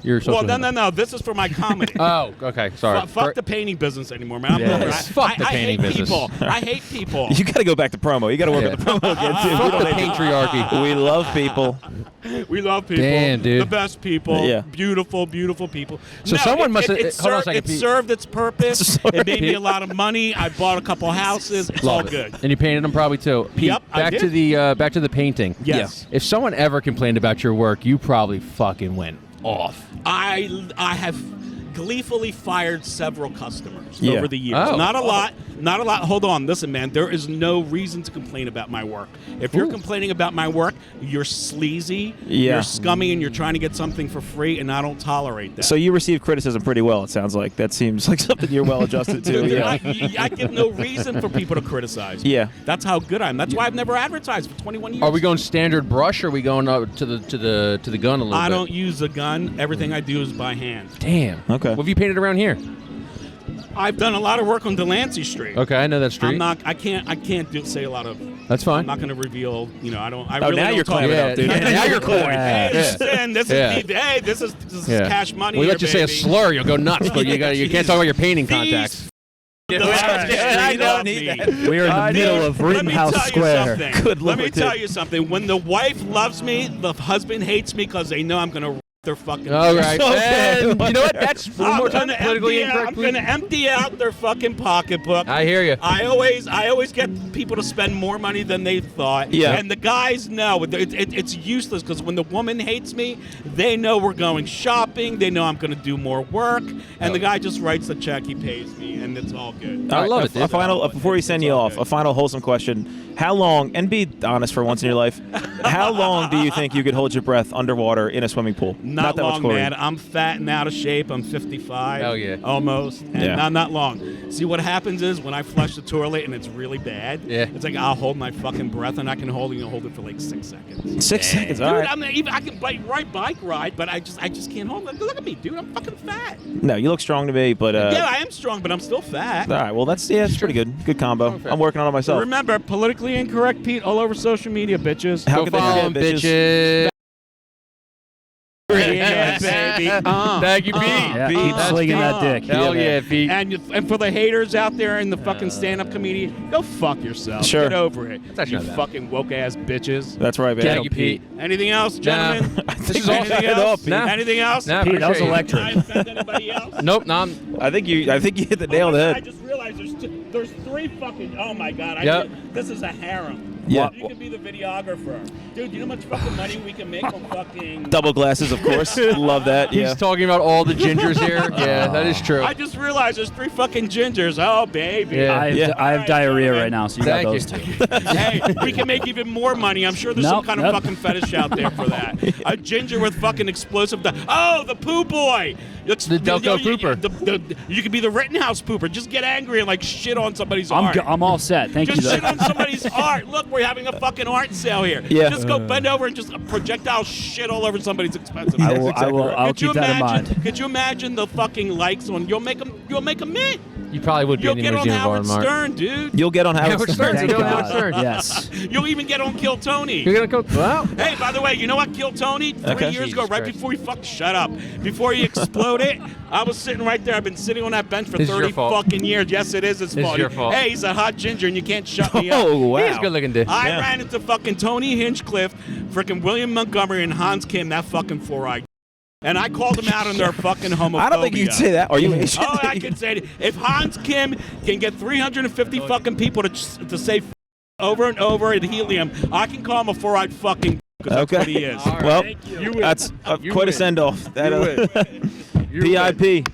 You're social. Well, no. This is for my comedy. Oh, okay. Sorry. Fuck the painting business anymore, man. I'm Yeah. over it. Fuck the I painting hate business. People. I hate people. You got to go back to promo. You got to work Yeah. with the promo again, too. We Fuck don't the need- patriarchy. We love people. We love people. Damn, dude. The best people. Yeah. Beautiful, beautiful people. So someone must have- hold on a second, It Pete. served its purpose. Sorry. It made me a lot of money. I bought a couple houses. It's all Love it. good. And you painted them probably too. Pete, Yep, I back to did. the painting. Yes. If someone ever complained about your work, you probably fucking went off. I have gleefully fired several customers Yeah. over the years. Oh. Not a lot. Hold on. Listen, man. There is no reason to complain about my work. If you're complaining about my work, you're sleazy, Yeah. you're scummy, and you're trying to get something for free, and I don't tolerate that. So you receive criticism pretty well, it sounds like. That seems like something you're well adjusted to. Dude, Yeah. I give no reason for people to criticize me. Yeah. That's how good I am. That's why I've never advertised for 21 years. Are we going standard brush or are we going up to the gun a little I bit? don't use a gun. Everything I do is by hand. Damn. Okay. What have you painted around here? I've done a lot of work on Delancey Street. Okay, I know that street. I can't say a lot of. That's fine. I'm not going to reveal. I don't. I Oh, really now don't you're talk clamming Yeah, up, dude. yeah, now you're cool. Hey, Yeah. listen, this Yeah. is hey, this is Yeah. cash money. We here, let you say a baby. slur, you'll go nuts, but you can't talk about your painting These contacts. Those I street don't love need me. that. We are in the middle of Let me Rittenhouse tell you Square. something. Good Let me Lord, tell dude. you something. When the wife loves me, the husband hates me because they know I'm going to their fucking. All right. Okay. And you know what? That's one more time politically I'm incorrect. going to empty out their fucking pocketbook. I hear you. I always get people to spend more money than they thought. Yeah. And the guys know it's useless because when the woman hates me, they know we're going shopping. They know I'm going to do more work, and the guy just writes the check. He pays me, and it's all good. I love a, it, dude. A final, before we send you all off, good. a final wholesome question. How long, and be honest for once in your life, how long do you think you could hold your breath underwater in a swimming pool? Not that much long, chlorine. man. I'm fat and out of shape. I'm 55. Hell yeah. Almost. And not long. See, what happens is when I flush the toilet and it's really bad, it's like I'll hold my fucking breath and I can hold it for like 6 seconds. 6 seconds, Dude, all right. I can bike ride, but I just can't hold it. Look at me, dude. I'm fucking fat. No, you look strong to me, but Yeah, I am strong, but I'm still fat. all right. Well, that's pretty good. Good combo. I'm working on it myself. Remember, politically incorrect Pete all over social media, bitches. How Go could they follow forget, him, bitches. Yeah, baby. Thank you, Pete. Yeah, Pete. keep slinging that dick. Hell yeah, Pete. And for the haters out there in the fucking stand-up comedy, go fuck yourself. Sure. Get over it. That's You not bad. fucking woke-ass bitches. That's right, man. Thank you, Pete. Anything else, gentlemen? This is all Anything it else? up, Nah. Anything else? Nah, Pete, that was appreciate it. Did I electric. offend anybody else? Nope, no. I think you hit the nail on the I head. just realized there's 3 fucking. Oh my god! Yep. This is a harem. Yeah. You can be the videographer, dude. You know how much fucking money we can make on fucking. Double glasses, of course. Love that. He's Yeah. talking about all the gingers here. Yeah, that is true. I just realized there's 3 fucking gingers. Oh baby. Yeah. I have, Yeah. I have Alright, diarrhea gentlemen. right now, so you Thank got you. those two. Hey, we can make even more money. I'm sure there's some Nope, kind of nope. fucking fetish out there for that. A ginger with fucking explosive. The poo boy. The Delco pooper. You could be the Rittenhouse pooper. Just get angry and like shit on somebody's I'm, art. I'm all set. Thank Just you. shit though. on somebody's art. Look, we're having a fucking art sale here. Yeah. Just go bend over and just projectile shit all over somebody's expensive. I art. will. I will. I'll Could you keep that in imagine? mind. Could you imagine the fucking likes on? You'll make them mint. You probably would be You'll in the get on Museum of Art Howard and Art. Stern, dude. You'll get on Howard Howard Stern. Stern. Thank You're doing God. Howard Stern. Yes. You'll even get on Kill Tony. You're gonna go. Well, Hey, by the way, you know what? Kill Tony 3 Okay. years ago, Jesus right Christ. before he shut up. Before he exploded, I was sitting right there. I've been sitting on that bench for This is your 30 fault. fucking years. Yes, it is his This is fault. your fault. Hey, he's a hot ginger, and you can't shut me up. Oh, wow. he's a good looking dude. I Yeah. ran into fucking Tony Hinchcliffe, freaking William Montgomery, and Hans Kim, that fucking 4-eyed. And I called them out on their fucking homophobia. I don't think you'd say that. Are you Asian? Oh, I can say it. If Hans Kim can get 350 fucking people to say over and over at helium, I can call him a 4-eyed fucking because that's Okay. what he is. All right. Well, You win. that's You quite a win. send-off. That You PIP,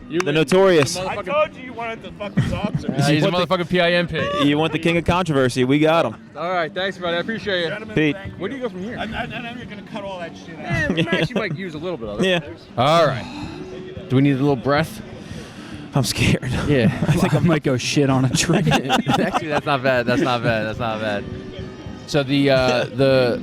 You the win. notorious. I told you wanted to fucking talk to me. He's a You want motherfucking PIMP. You want the king of controversy? We got him. All right, thanks, buddy. I appreciate it. Gentlemen, Pete. thank you. Where do you go from here? I know you're going to cut all that shit out. Yeah, we actually might use a little bit of it. Yeah, All right. Do we need a little breath? I'm scared. Yeah. I think I might go shit on a tree. Actually, that's not bad. That's not bad. That's not bad. So the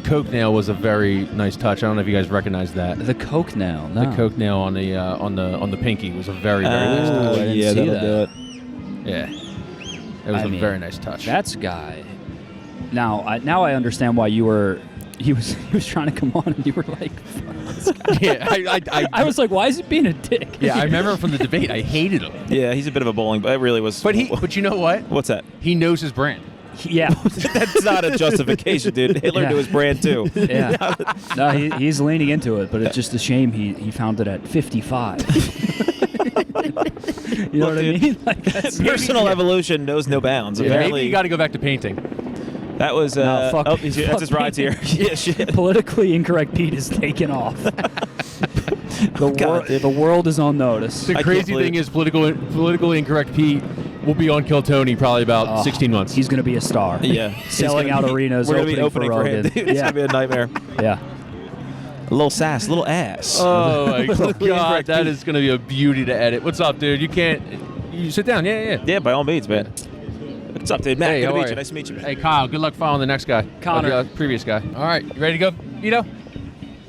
Coke nail was a very nice touch. I don't know if you guys recognize that. The Coke nail. No. The Coke nail on the pinky was a very nice touch. I didn't yeah, see that'll that. do it. Yeah. It was I a mean, very nice touch. That's guy. Now I understand why you were. He was trying to come on, and you were like, "Fuck this guy." Yeah, I was like, "Why is he being a dick?" yeah, I remember from the debate. I hated him. Yeah, he's a bit of a bowling, but it really was. But you know what? What's that? He knows his brand. Yeah. That's not a justification, dude. Hitler Yeah. knew his brand too. Yeah. No, he's leaning into it, but it's just a shame he found it at 55. You know what I dude, mean? Like that's, Personal evolution knows no bounds. Yeah, Apparently, maybe you got to go back to painting. that was. No, fuck- oh, that's fuck his rides here. Yeah, shit. politically incorrect Pete is taken off. The world is on notice. The can't crazy believe thing it. is politically incorrect Pete will be on Kill Tony probably about 16 months. He's going to be a star. Yeah, Selling He's gonna out be- arenas. We're gonna be opening for him. Rogan. Dude. It's Yeah. gonna be a nightmare. Yeah. A little sass, a little ass. Oh my Politically god, incorrect that Pete. is going to be a beauty to edit. What's up, dude? You can't. You sit down. Yeah. Yeah, by all means, man. What's up, dude? Matt, Hey, good how to are meet you. you? Nice to meet you, man. Hey, Kyle. Good luck following the next guy. Connor. Or the previous guy. All right, you ready to go, Vito?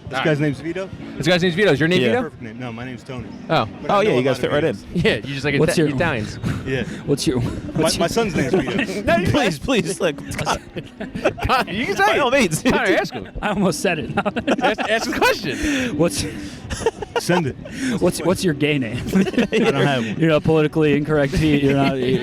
This guy's name's Vito? This guy's name's Vito. Is your name Yeah. Vito? Perfect name. No, my name's Tony. Oh. But I Oh know yeah, a you guys lot fit of right in. names. Yeah, you just like What's your- Italians. Yeah. What's your My son's name's Vito. No, Please, look. Connor, you can say By all it. means. Connor, ask him. I almost said it. Ask the question. What's Send it. what's your gay name? I don't have one. You're not politically incorrect, Pete. You're not please,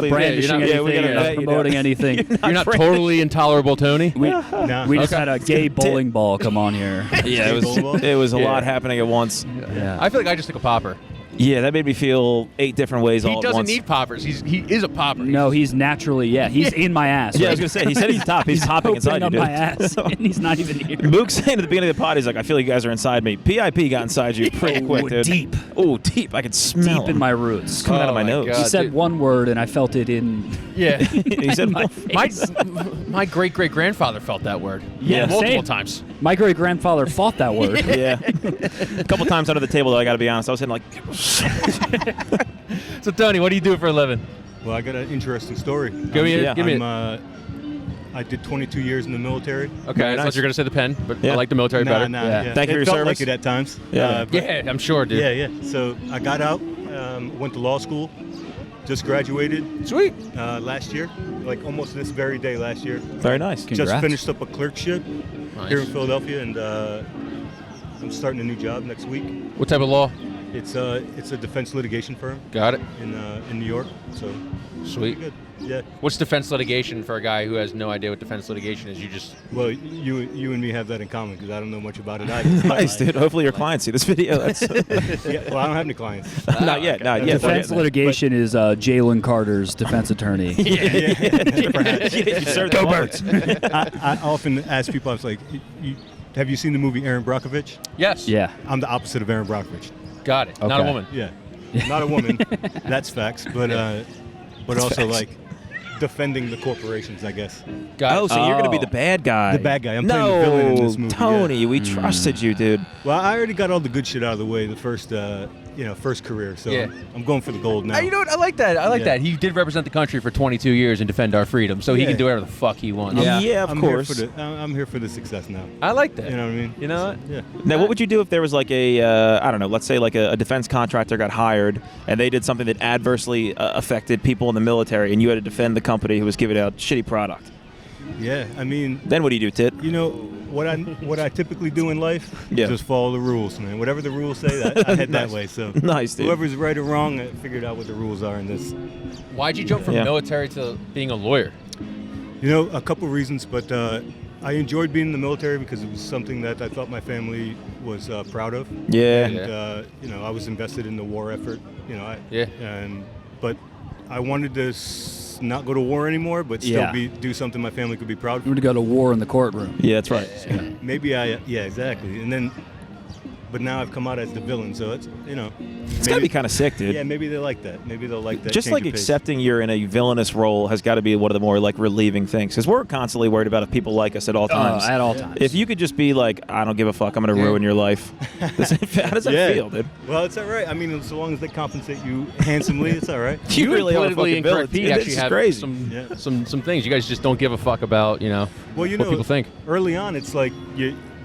brandishing yeah, we anything. gotta You're not vet you promoting down. anything. You're not totally intolerable, Tony. Nah. We just had a gay bowling ball come on here. Yeah, it was a lot happening at once. Yeah. I feel like I just took a popper. Yeah, that made me feel 8 different ways all He at doesn't once. need poppers. He is a popper. No, he's naturally, he's in my ass. Yeah, I right? was gonna say he said he's top. He's popping inside opening you, up dude. my ass, and he's not even here. Mook saying at the beginning of the pod, he's like, I feel like you guys are inside me. PIP got inside you pretty quick, dude. Deep. Oh, deep. deep. I could smell deep in them. my roots. Coming out of Oh my my nose. God. He said dude. one word, and I felt it in. Yeah. He said, my my great great grandfather felt that word. Yeah, multiple same. times. My great grandfather fought that word. yeah. A couple times under the table, though, I got to be honest. I was hitting like, So Tony, what do you do for a living? Well, I got an interesting story. Give me Yeah. give me. I did 22 years in the military. Okay, I nice. thought you were gonna say the pen, but I Yeah. like the military better. Yeah. Thank you for It your felt service. like it at times. Yeah. But Yeah, I'm sure, dude. yeah. So I got out, went to law school, just graduated Sweet. last year, like almost this very day last year. very nice. Congrats. Just finished up a clerkship Nice. here in Philadelphia, and I'm starting a new job next week. What type of law? It's a defense litigation firm Got it. in New York. So Sweet. good. Yeah. What's defense litigation for a guy who has no idea what defense litigation is? You just Well, you and me have that in common because I don't know much about it. Nice, dude. Hopefully your clients see this video. That's Yeah, well, I don't have any clients. not yet. Not yet. Defense litigation is Jalen Carter's defense attorney. You served Go them all. Birds. I often ask people, I was like, have you seen the movie Erin Brockovich? yes. Yeah. I'm the opposite of Erin Brockovich. Got it. Not a Okay. woman. Yeah, not a woman. That's facts. But also facts. like defending the corporations, I guess. Got Oh, it. so you're gonna be Oh. the bad guy. The bad guy. I'm no, playing the villain in this movie, Tony, we trusted you, dude. Well, I already got all the good shit out of the way the first career. So Yeah. I'm going for the gold now. You know what? I like that. I like Yeah. that. He did represent the country for 22 years and defend our freedom, so he Yeah. can do whatever the fuck he wants. Yeah, of I'm course. I'm here for the success now. I like that. You know what I mean? You know what? Yeah. Now, what would you do if there was like a, I don't know, let's say like a defense contractor got hired and they did something that adversely affected people in the military and you had to defend the company who was giving out shitty product? Yeah. I mean, Then what do you do, Tit? you know what I typically do in life? Yeah. Just follow the rules, man. Whatever the rules say, I head that way. So Nice, dude. whoever's right or wrong, I figured out what the rules are in this. Why'd you jump from Yeah. military to being a lawyer? You know, a couple reasons, but I enjoyed being in the military because it was something that I thought my family was proud of. Yeah. And you know, I was invested in the war effort. You know, Yeah. But I wanted to not go to war anymore, but still Yeah. do something my family could be proud I'm of. going to go to war in the courtroom. Yeah, that's right. Maybe exactly. And then, but now I've come out as the villain, so it's, you know. It's got to be kind of sick, dude. Yeah, maybe they like that. Maybe they'll like that. Just change like of pace. accepting you're in a villainous role has got to be one of the more like relieving things because we're constantly worried about if people like us at all times. At all times. If you could just be like, I don't give a fuck, I'm going to ruin your life. How does that feel, dude? Well, it's all right. I mean, so long as they compensate you handsomely, it's all right. You really are a politically fucking villain. incorrect Pete This actually is have crazy. some things. You guys just don't give a fuck about, Well, you what know, people think. early on, it's like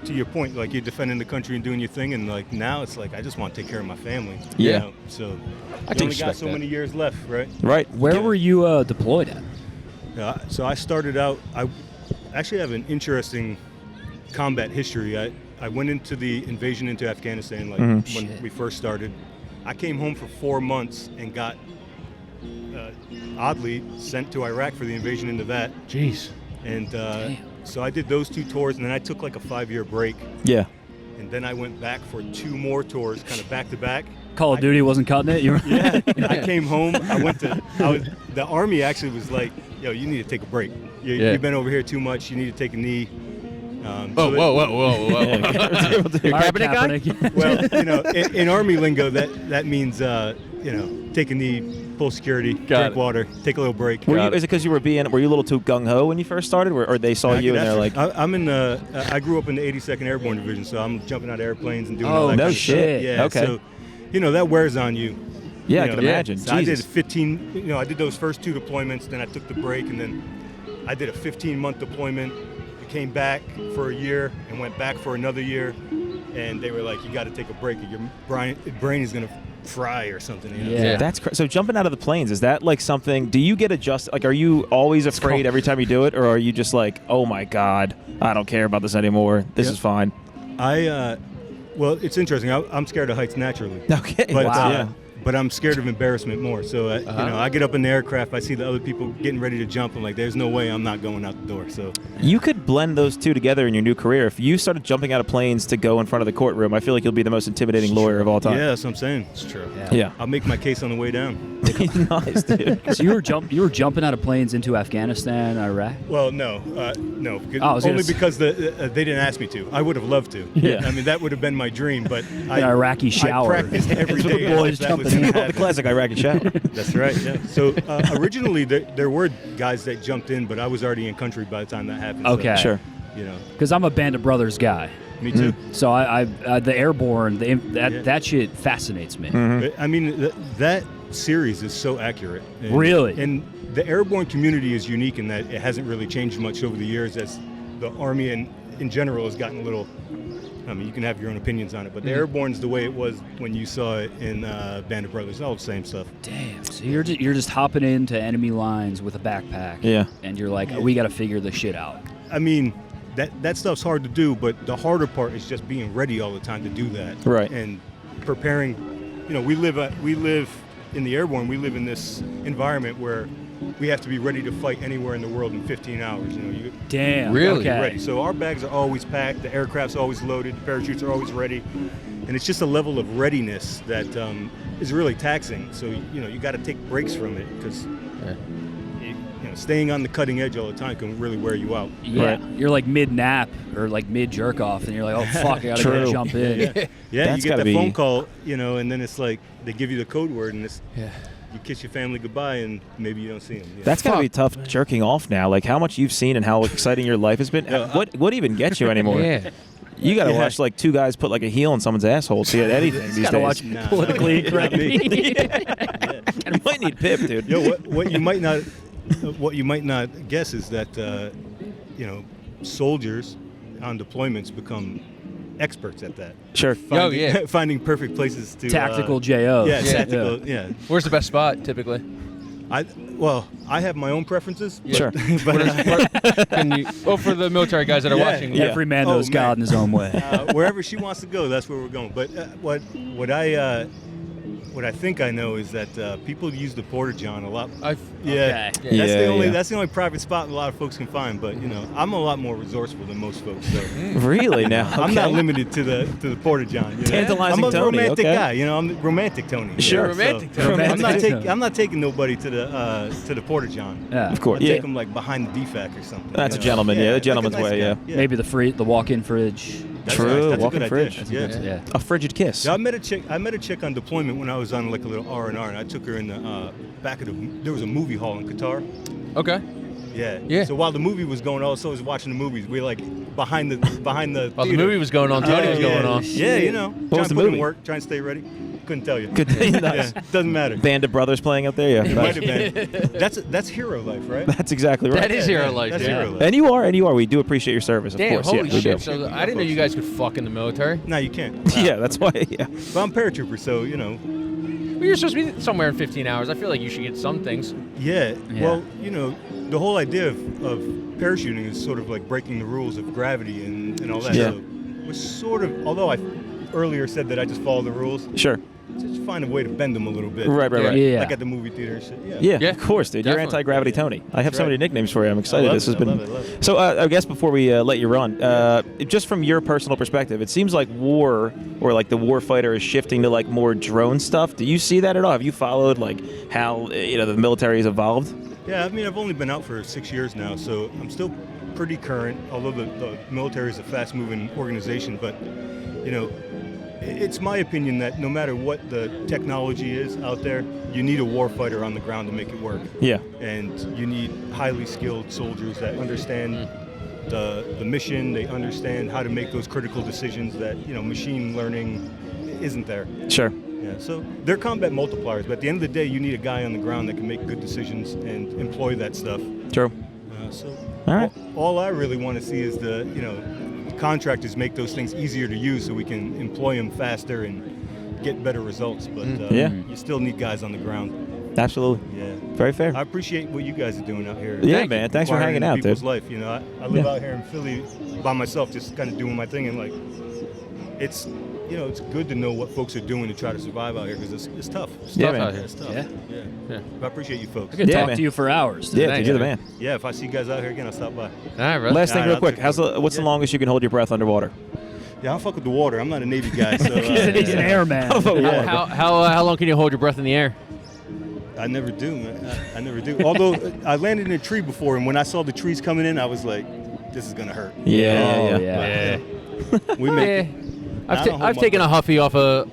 to your point, like you're defending the country and doing your thing, and like now it's like I just want to take care of my family. Yeah. You know? So I you can only got respect so that. many years left, right? Right. Where were you deployed at? So I started out. I actually have an interesting combat history. I went into the invasion into Afghanistan like when Shit. we first started. I came home for 4 months and got oddly sent to Iraq for the invasion into that. Jeez. And so I did those 2 tours, and then I took like a 5-year break, Yeah. and then I went back for 2 more tours, kind of back to back. Call of Duty wasn't cutting it? You were Yeah, I came home. The Army actually was like, "Yo, you need to take a break. Yeah. You've been over here too much. You need to take a knee." Whoa. All right, Kaepernick guy? Kaepernick. Well, you know, in Army lingo, that means take a knee, full security, drink it. water, take a little break. Is it because you were a little too gung ho when you first started, or they saw you and they're like, I'm in the. I grew up in the 82nd Airborne Division, so I'm jumping out of airplanes and doing all Oh, that. no kind of shit. Stuff. Yeah. Okay. So, you know, that wears on you. yeah, I You can know, imagine. So I did Jesus. 15. You know, I did those first 2 deployments. Then I took the break, and then I did a 15-month deployment. I came back for a year and went back for another year. And they were like, "You got to take a break. Your brain is gonna fry or something." You know? Yeah. That's so jumping out of the planes, is that like something, do you get adjusted, like are you always afraid every time you do it, or are you just like, oh my god, I don't care about this anymore, this Yeah. is fine? Well, it's interesting. I'm scared of heights naturally. Okay. But, Yeah. but I'm scared of embarrassment more. So, you know, I get up in the aircraft, I see the other people getting ready to jump. I'm like, there's no way I'm not going out the door. So, You could blend those two together in your new career. If you started jumping out of planes to go in front of the courtroom, I feel like you'll be the most intimidating lawyer of all time. yeah, that's what I'm saying. It's true. Yeah. I'll make my case on the way down. Nice, dude. So you were jumping out of planes into Afghanistan, Iraq. Well, no. Only Because they didn't ask me to. I would have loved to. Yeah. I mean, that would have been my dream, but An Iraqi shower. I practiced every That's what day. the boys that was jumping in. gonna The happen. classic Iraqi shower. That's right. Yeah. So originally there were guys that jumped in, but I was already in country by the time that happened. So, Okay. Sure. you know, Because I'm a Band of Brothers guy. me too. So I the airborne, that shit fascinates me. I mean, that series is so accurate. And, Really? And the airborne community is unique in that it hasn't really changed much over the years as the Army and in general has gotten a little. I mean, you can have your own opinions on it, but the airborne's the way it was when you saw it in Band of Brothers. All the same stuff. Damn. So you're just hopping into enemy lines with a backpack. Yeah. And you're like, we got to figure this shit out. I mean, that stuff's hard to do, but the harder part is just being ready all the time to do that. Right. And preparing. You know, we live in the airborne. We live in this environment where we have to be ready to fight anywhere in the world in 15 hours. You know, Damn. Really? Okay. ready. So our bags are always packed. The aircraft's always loaded. The parachutes are always ready, and it's just a level of readiness that is really taxing. So you know, you got to take breaks from it because. You know, staying on the cutting edge all the time can really wear you out. Yeah. Right. You're like mid nap or like mid jerk off, and you're like, oh fuck, I gotta True. go jump in. Yeah, That's you get gotta that be- phone call, you know, and then it's like they give you the code word, and it's Yeah. you kiss your family goodbye, and maybe you don't see them. Yeah. That's got to be tough jerking off now. Like how much you've seen and how exciting your life has been. What even gets you anymore? Yeah. You got to Yeah. watch like two guys put like a heel in someone's asshole to get anything these Gotta days. watch Nah. politically Not correct. me. You might need Pip, dude. Yo, what you might not guess is that you know, soldiers on deployments become experts at that. Sure. Finding, yeah. finding perfect places to Tactical JO. Yeah, tactical. Yeah. Where's the best spot typically? I have my own preferences. Sure. But Can you, for the military guys that are Yeah, watching. yeah. Every man Oh, knows God man. in his own way. wherever she wants to go, that's where we're going. But what I think I know is that people use the porta john a lot. I, Yeah, Okay. Yeah. that's the only private spot a lot of folks can find. But you know, I'm a lot more resourceful than most folks. So Really now? I'm not Okay. limited to the porta john. You know? Tantalizing I'm a Tony, romantic okay. guy. You know, I'm romantic Tony. you Sure. know, Romantic so Tony. I'm not taking nobody to the porta john. Yeah. Of course. I'll Yeah. take them like behind the DFAC or something. That's you a know? gentleman, yeah, the like a gentleman's nice way, guy. yeah. Maybe the walk-in fridge. That's True, nice. That's a walk-in good fridge. idea. That's Yeah. Yeah. A frigid kiss. Yeah, I met a chick on deployment when I was on like a little R&R, and I took her in the back of there was a movie hall in Qatar. okay. Yeah. Yeah. So while the movie was going on, so I was watching the movies. We were like behind the While the theater. movie was going on, Tony was going on. Yeah, you know. was Trying the to put in movie? work, trying to stay ready. Couldn't tell you. Good. Nice. Yeah, doesn't matter. Band of brothers playing up there. It Yeah. might have been. That's hero life, right? That's exactly right. That is hero life, That's dude. hero life. And you are. We do appreciate your service, of Damn, course. holy yeah, we shit. do. So I didn't know you guys could fuck in the military. No, you can't. Yeah, that's why. Yeah. But I'm paratrooper, so you know. Well, you're supposed to be somewhere in 15 hours. I feel like you should get some things. Yeah. Yeah. Well, you know, the whole idea of parachuting is sort of like breaking the rules of gravity and all that. Yeah. So we're sort of, although I earlier said that I just follow the rules, Sure. just find a way to bend them a little bit. Right. Yeah. Like at the movie theater and shit. Yeah. Yeah, Yeah, of course, dude. definitely. You're anti-gravity Tony. I have so Right. many nicknames for you. I'm excited. I love This has it. been. I love it. So I guess before we let you run, just from your personal perspective, it seems like war or like the war fighter is shifting to like more drone stuff. Do you see that at all? Have you followed like how the military has evolved? Yeah, I mean, I've only been out for 6 years now, so I'm still pretty current, although the military is a fast-moving organization. But, you know, it's my opinion that no matter what the technology is out there, you need a warfighter on the ground to make it work. Yeah. And you need highly skilled soldiers that understand the mission, they understand how to make those critical decisions that, you know, machine learning isn't there. Sure. Yeah, so they're combat multipliers, but at the end of the day, you need a guy on the ground that can make good decisions and employ that stuff. True. So All right. all I really want to see is the contractors make those things easier to use so we can employ them faster and get better results. But Yeah. you still need guys on the ground. Absolutely. Yeah. Very fair. I appreciate what you guys are doing out here. Yeah, man. Thanks for Inquiring hanging into out, people's dude. life. You know, I live Yeah. out here in Philly by myself, just kind of doing my thing, and like, it's good to know what folks are doing to try to survive out here because it's tough. It's Yeah, tough man. out here. It's tough. Yeah. Yeah. But I appreciate you folks. I could Yeah, talk man. to you for hours. Yeah, dude. dude, you're the man. Yeah, if I see you guys out here again, I'll stop by. All right, brother. Last thing, All right, real I'll quick. take What's the longest you can hold your breath underwater? Yeah, I'll fuck with the water. I'm not a Navy guy, so He's an airman. Yeah. How long can you hold your breath in the air? I never do, man. I never do. Although I landed in a tree before, and when I saw the trees coming in, I was like, "This is gonna hurt." Yeah. We make it. I've taken a huffy off a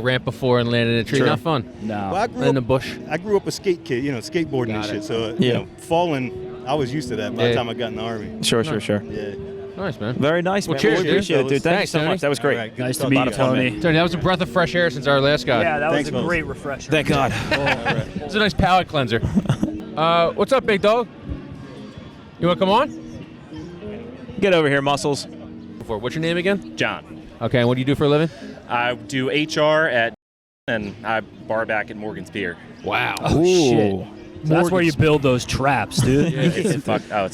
ramp before and landed in a tree. Sure. Not fun. No. Well, I grew In up, the bush. I grew up a skate kid, skateboarding and shit. So falling, I was used to that by the time I got in the army. Sure. Yeah. Nice, man. Very nice, Well, man. cheers, We appreciate it, dude. dude. Thank Thanks, you so Tony. much. That was great. All right, Nice to talk meet you you, guys. Tony. Tony, that was a breath of fresh air since our last guy. Yeah, that Thanks, was a fellas. great refresher. Thank God. It was a nice palate cleanser. What's up, big dog? You want to come on? Get over here, muscles. What's your name again? John. Okay, and what do you do for a living? I do HR and I bar back at Morgan's Pier. Wow. Oh, shit. So that's where you build those traps, dude. It's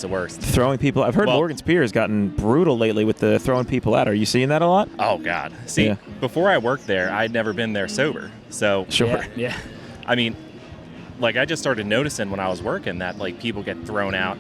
the worst. Throwing people. I've heard Well- Morgan's Pier has gotten brutal lately with the throwing people out. Are you seeing that a lot? Oh God. See, Yeah. before I worked there, I'd never been there sober. So Sure. Yeah. I mean, I just started noticing when I was working that people get thrown out.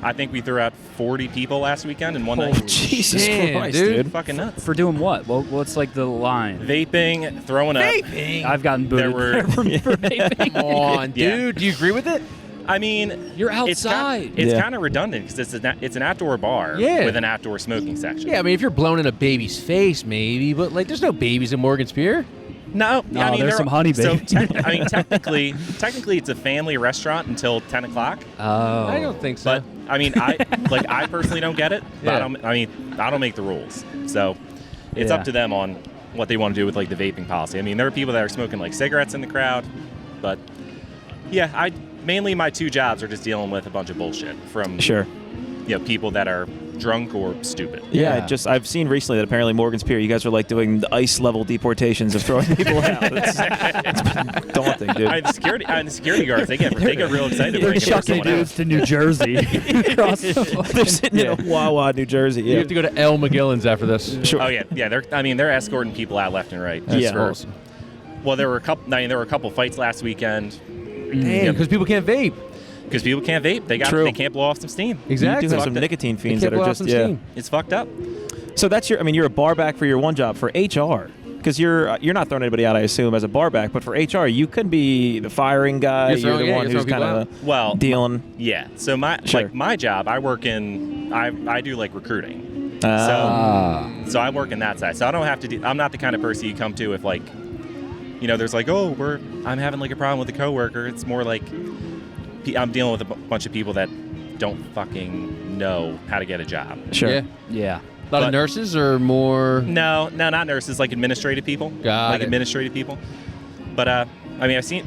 I think we threw out 40 people last weekend in one night. Jesus Damn, Christ, dude. dude. Fucking nuts. For doing what? Well, what's like the line? Vaping, throwing up. I've gotten booted There were- for vaping. Come on, Yeah. dude. Do you agree with it? I mean, You're it's outside. It's Yeah. kind of redundant because it's an outdoor bar Yeah. with an outdoor smoking section. Yeah, I mean, if you're blown in a baby's face, maybe, but there's no babies in Morgan's Pier. No, No, I mean, there's there some are- honey so baby. technically, it's a family restaurant until 10 o'clock. Oh. I don't think so. But I mean, I personally don't get it. But Yeah. I don't make the rules, so it's Yeah. up to them on what they want to do with the vaping policy. I mean, there are people that are smoking cigarettes in the crowd, but yeah, mainly my two jobs are just dealing with a bunch of bullshit from Sure. people that are drunk or stupid. Yeah, Yeah. I've seen recently that apparently Morgan's Pier, you guys are doing the ice level deportations of throwing people out. It's daunting, dude. The security guards, they get real excited. They're when they get chucking someone out. dudes to New Jersey. Across the They're sitting in a Wawa, New Jersey. You Yeah. have to go to L. McGillen's after this. Sure. Oh yeah. They're escorting people out left and right. That's Just for- awesome. Well, there were a couple fights last weekend Damn, because people can't vape. because people can't vape. True. They can't blow off some steam. Exactly. You do have Fucked some it. nicotine They fiends can't that blow are out just some yeah. steam. It's fucked up. So that's you're a bar back for your one job. For HR, because you're not throwing anybody out, I assume, as a bar back, but for HR, you could be the firing guy. You're You're throwing- the yeah, one you're who's throwing kind people of Well, dealing. yeah. So Sure. my job, I work in I do recruiting. Ah. So I work in that side. So I don't have to. I'm not the kind of person you come to if there's I'm having a problem with a coworker. It's more like I'm dealing with a bunch of people that don't fucking know how to get a job. Sure. Yeah. Yeah. A lot of But- nurses or more. No, not nurses, administrative people. Got it. Administrative people. But I've seen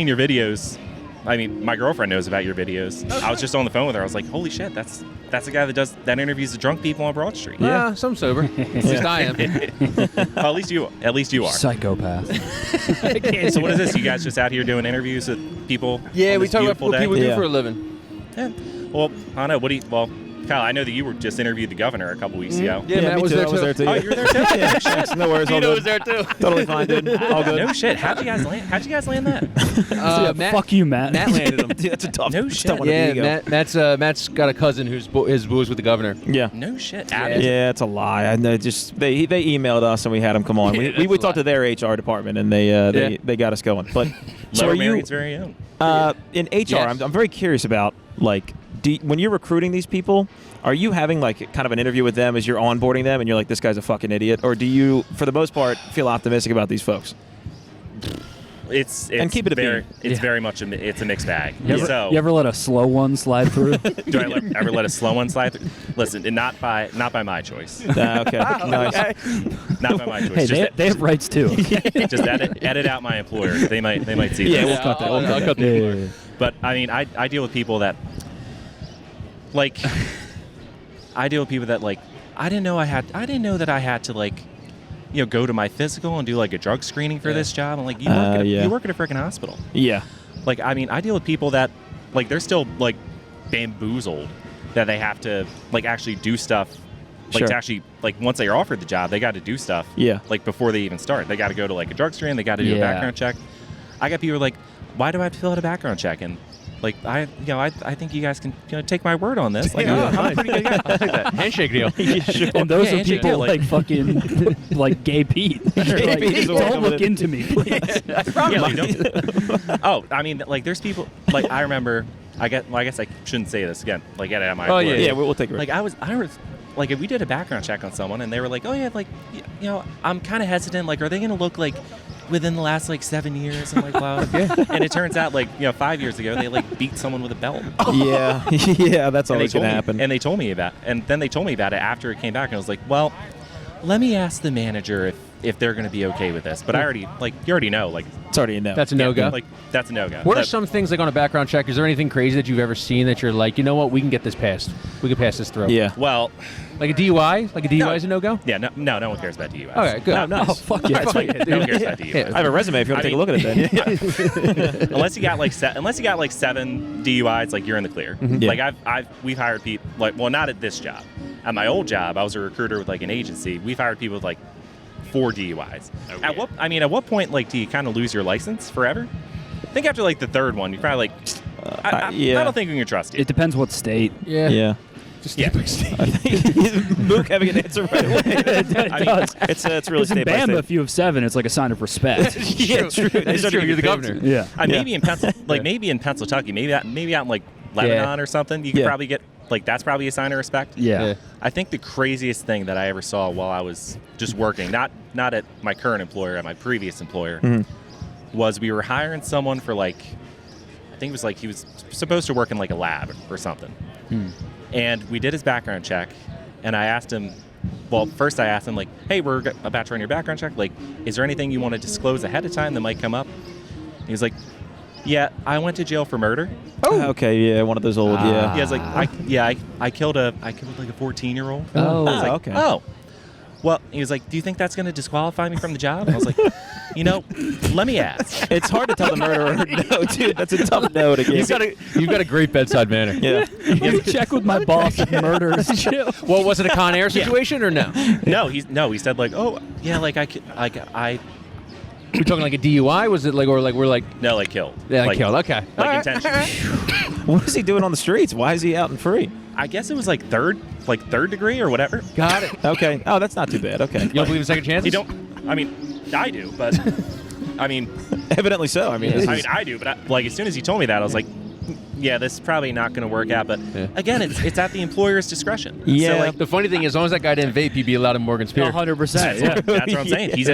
your videos. I mean, my girlfriend knows about your videos. I was just on the phone with her. I was like, holy shit, that's the guy that interviews the drunk people on Broad Street. Yeah, some sober. At least I am. Well, at least you are. Psychopath. So what is this? You guys just out here doing interviews with people? Yeah, on we this talk about beautiful what day? people do Yeah. for a living. Yeah. Well, I don't know. Kyle, I know that you were just interviewed the governor a couple weeks ago. Yeah, Matt me was too. there I was too. there too. Oh, you were there too? Yeah, sure. No worries. All Vito good. was there too. Totally fine, dude. All good. No shit. How'd you guys land that? Fuck you, Matt. Matt landed him. Dude, that's a tough. No it's shit. tough one to Yeah, be ego. Matt's got a cousin who's was with the governor. Yeah. No shit. Yeah, it's a lie. I know. Just they emailed us and we had them come on. Yeah, We that's a talked to their HR department and they got us going. But so Lower are you Marion's very own. in HR? Yes. I'm very curious about when you're recruiting these people. Are you having kind of an interview with them as you're onboarding them and you're like, this guy's a fucking idiot, or do you, for the most part, feel optimistic about these folks? It's And keep it a very, bean. it's very much it's a mixed bag. You So ever let a slow one slide through? do I ever let a slow one slide through? Listen, not by my choice. Okay, nice. Not by my choice. Hey, just they have rights too. just edit out my employer. They might see Yeah, this. we'll cut that. We'll cut I'll that. cut the Yeah. But I mean, I deal with people that I didn't know that I had to go to my physical and do a drug screening for this job. I'm like, you work at a freaking hospital. Yeah. I mean, I deal with people that they're still bamboozled that they have to actually do stuff. Sure. To actually once they are offered the job, they got to do stuff. Yeah. Before they even start, they got to go to a drug screen. They got to do a Yeah. background check. I got people why do I have to fill out a background check? And like I think you guys can take my word on this. Like, Yeah, I'm a pretty good guy. I like that. Handshake deal. And those Yeah, are handshake people deal, like fucking like Gay Pete. Like, Pete is the one don't coming look in. into me, please. Yeah, like, oh, I mean, like there's people like I remember. I guess I shouldn't say this again. Like get it out of my. Oh, employer. Yeah, we'll take it. Like I was like if we did a background check on someone and they were like, oh yeah, like I'm kind of hesitant. Like, are they gonna look like within the last like 7 years? I'm like, wow. And it turns out like 5 years ago they like beat someone with a belt. Yeah, yeah, that's And they always told gonna me- happen. And they told me about, and then they told me about it after it came back, and I was like, well, let me ask the manager if they're going to be okay with this. But I already you already know, like It's already a no. That's a no-go. like that's a no-go. What are That- some things like on a background check? Is there anything crazy that you've ever seen that you're like, you know what, we can get this passed. We can pass this through. Yeah. Well, Like a DUI? Like a DUI No. is a no-go? yeah, no one cares about DUIs. Okay, good. No, nice. Oh fuck yeah! Fuck it, No one dude. cares about DUIs. Yeah. I have a resume if you want to take a look at it then. Unless you got like 7 DUIs, like you're in the clear. Yeah. Like we've hired people like, well, not at this job. At my old job, I was a recruiter with like an agency. We've hired people with like 4 DUIs. Okay. At what point like do you kind of lose your license forever? I think after like the 3rd one, you probably like I yeah. don't think we can trust you. It depends what state. Yeah. Yeah. Just Yeah. I think Mook having an answer right away. It does. It's really Because in state by Bama, state. if you have 7, it's like a sign of respect. Yeah, true. That's true. You're the governor. Yeah. Maybe in maybe in Pennsylvania, maybe out in like Lebanon or something, you could Yeah. probably get like that's probably a sign of respect. Yeah. Yeah. I think the craziest thing that I ever saw while I was just working, not at my current employer, at my previous employer, was we were hiring someone for like, I think it was like he was supposed to work in like a lab or something. And we did his background check, and I asked him, well, first I asked him like, hey, we're about to run your background check. Like, is there anything you want to disclose ahead of time that might come up? He was like, yeah, I went to jail for murder. Okay, yeah, one of those old, yeah. He was like, I killed like a 14-year-old. Oh. I was like, okay. oh. Well, he was like, do you think that's going to disqualify me from the job? I was like, let me ask. It's hard to tell the murderer no, dude. That's a tough no to give. You've got a great bedside manner. Yeah. Check with my boss if murder is chill. Well, was it a Con Air situation or no? He said like, oh, yeah, like I We're talking like a DUI? Was it like, or like we're like, no, like killed. yeah, like, killed. Okay. All right. intentionally. What is he doing on the streets? Why is he out and free? I guess it was like third degree or whatever. Got it. Okay. Oh, that's not too bad. Okay. You don't believe in second chances? You don't, I mean, I do, but I mean, Evidently so. I mean, Yeah. I do, but like as soon as he told me that, I was like, yeah, this is probably not going to work out. But Yeah. again, it's at the employer's discretion. Yeah. So, like, The funny thing is, as long as that guy didn't vape, he'd be allowed in Morgan Spear. 100%. Yeah. that's what I'm saying. He's